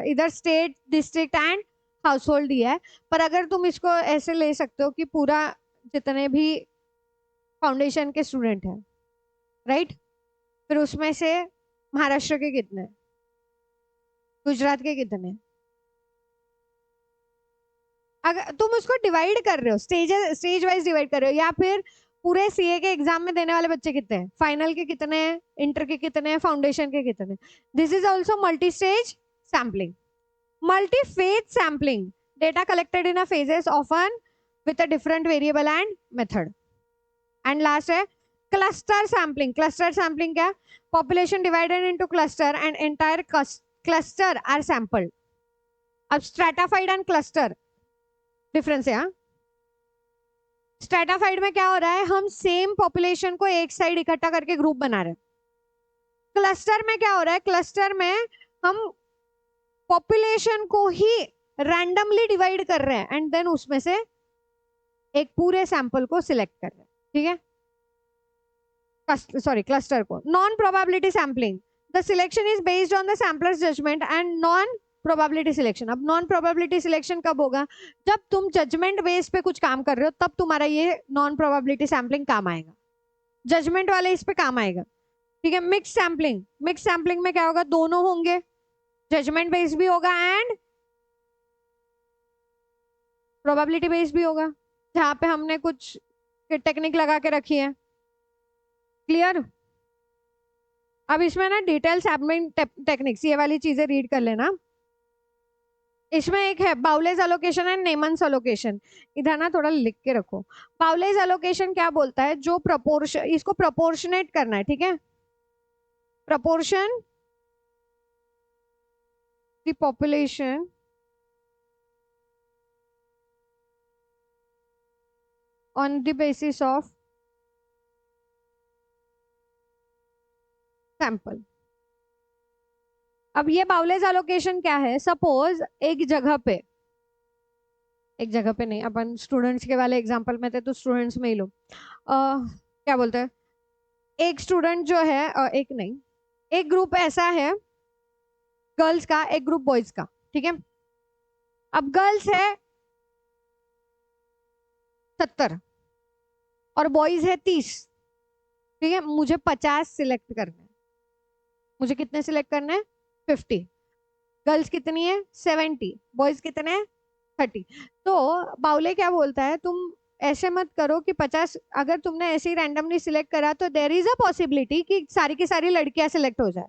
इधर state district and house hold दिया है, पर अगर तुम इसको ऐसे ले सकते हो कि पूरा जितने भी फाउंडेशन के स्टूडेंट हैं, राइट? फिर उसमें से महाराष्ट्र के कितने, गुजरात के कितने, अगर तुम उसको डिवाइड कर रहे हो, स्टेज वाइज डिवाइड कर रहे हो, या फिर पूरे सीए के एग्जाम में देने वाले बच्चे कितने हैं, फाइनल के कितने हैं, इंटर के कितने हैं, फाउंडेशन के कितने, this is also multi stage sampling. Multi phase sampling, data collected in a phases often with a different variable and method. And last है क्लस्टर सैम्पलिंग. क्लस्टर सैम्पलिंग क्या, population divided into cluster and entire cluster are sampled. अब stratified and cluster difference है. स्ट्रेटाफाइड में क्या हो रहा है, हम सेम पॉपुलेशन को एक साइड इकट्ठा करके ग्रुप बना रहे हैं. क्लस्टर में क्या हो रहा है, क्लस्टर में हम पॉपुलेशन को ही रैंडमली डिवाइड कर रहे हैं एंड देन उसमें से एक पूरे सैंपल को सिलेक्ट कर रहे हैं. ठीक है, सॉरी क्लस्टर को. Non probability sampling, the selection is based on the samplers judgement and non probability selection. अब नॉन प्रोबेबिलिटी सिलेक्शन कब होगा, जब तुम जजमेंट बेस पे कुछ काम कर रहे हो, तब तुम्हारा ये नॉन प्रोबेबिलिटी सैम्पलिंग काम आएगा. जजमेंट वाले इस पे काम आएगा. ठीक है. मिक्स सैम्पलिंग, मिक्स सैम्पलिंग में क्या होगा, दोनों होंगे, जजमेंट बेस्ड भी होगा एंड प्रोबेबिलिटी बेस्ड भी होगा, जहां पे हमने कुछ टेक्निक लगा के रखी है. क्लियर. अब इसमें ना डिटेल सैम्पलिंग टेक्निक्स, ये वाली चीजें रीड कर लेना. इसमें एक है बाउलेज एलोकेशन एंड नेमन्स एलोकेशन. इधर ना थोड़ा लिख के रखो. बाउलेज एलोकेशन क्या बोलता है, जो प्रपोर्शन, इसको प्रपोर्शनेट करना है. ठीक है, proportion the population on the basis of sample. अब ये बाउलेज एलोकेशन क्या है, सपोज एक जगह पे नहीं, अपन स्टूडेंट्स के वाले एग्जांपल में थे तो स्टूडेंट्स में ही लो. क्या बोलते हैं, एक स्टूडेंट जो है, एक नहीं, एक ग्रुप ऐसा है गर्ल्स का, एक ग्रुप बॉयज का. ठीक है. अब गर्ल्स है 70 और बॉयज है 30. ठीक है, मुझे 50 सिलेक्ट करना है. मुझे कितने सिलेक्ट करने हैं, 50. गर्ल्स कितनी है, 70. बॉयज कितने हैं, 30. तो बाउले क्या बोलता है, तुम ऐसे मत करो कि 50, अगर तुमने ऐसे ही रैंडमली सिलेक्ट करा तो देयर इज अ पॉसिबिलिटी कि सारी की सारी लड़कियां सिलेक्ट हो जाए.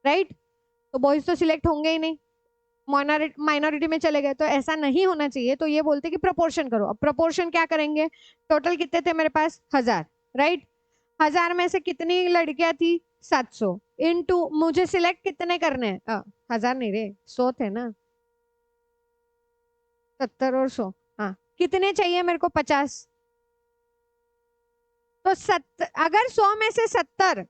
राइट. तो बॉयज तो सिलेक्ट होंगे ही नहीं, माइनॉरिटी में चले गए, तो ऐसा नहीं होना चाहिए. तो ये बोलते कि प्रोपोर्शन करो. अब प्रोपोर्शन क्या करेंगे, टोटल कितने थे मेरे पास, 1000. राइट. 1000 में से कितनी लड़कियां थी, 700 इनटू, मुझे सिलेक्ट कितने करने हैं, 1000 नहीं रे, 100 थे ना, 70 और 100. हाँ, कितने चाहिए मेरे को, 50. तो अगर 100 में से 70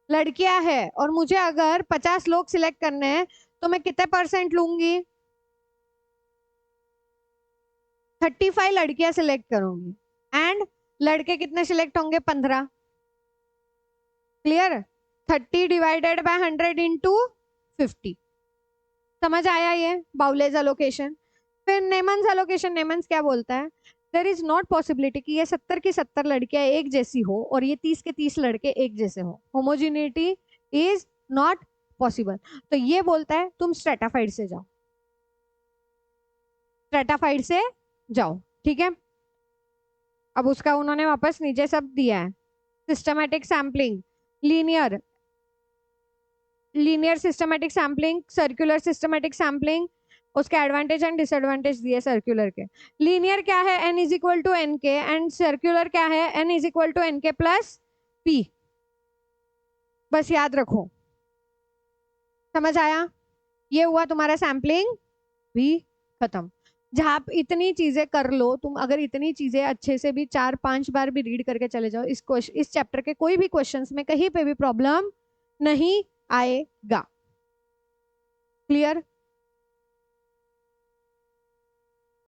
लड़कियां हैं और मुझे अगर 50 लोग सिलेक्ट करने हैं, तो मैं कितने % लूंगी, 35 लड़कियां सिलेक्ट करूंगी एंड लड़के कितने सिलेक्ट होंगे, 15. क्लियर. 30 divided by 100 into 50. समझ आया ये बाउलेज एलोकेशन. फिर नेमन्स एलोकेशन. नेमन्स क्या बोलता है, देयर इज नॉट पॉसिबिलिटी कि ये 70 की 70 लड़कियां एक जैसी हो और ये 30 के 30 लड़के एक जैसे हो. Homogeneity is not possible. तो ये बोलता है तुम स्ट्रेटाफाइड से जाओ, स्ट्रेटाफाइड से जाओ. ठीक है. अब उसका उन्होंने वापस नीचे सब दिया है. Systematic sampling, linear systematic sampling, circular systematic sampling. उसके एडवांटेज एंड डिसएडवांटेज दिए सर्कुलर के. लीनियर क्या है, n is equal to N के, एंड सर्कुलर क्या है, n is equal to N के प्लस पी. बस याद रखो. समझ आया. ये हुआ तुम्हारा सैम्पलिंग भी खत्म. जहाँ इतनी चीजें कर लो तुम, अगर इतनी चीजें अच्छे से भी 4-5 बार भी रीड करके चले जाओ, इस चैप्टर के कोई भी क्वेश्चंस में कहीं पे भी प्रॉब्लम नहीं आएगा. क्लियर.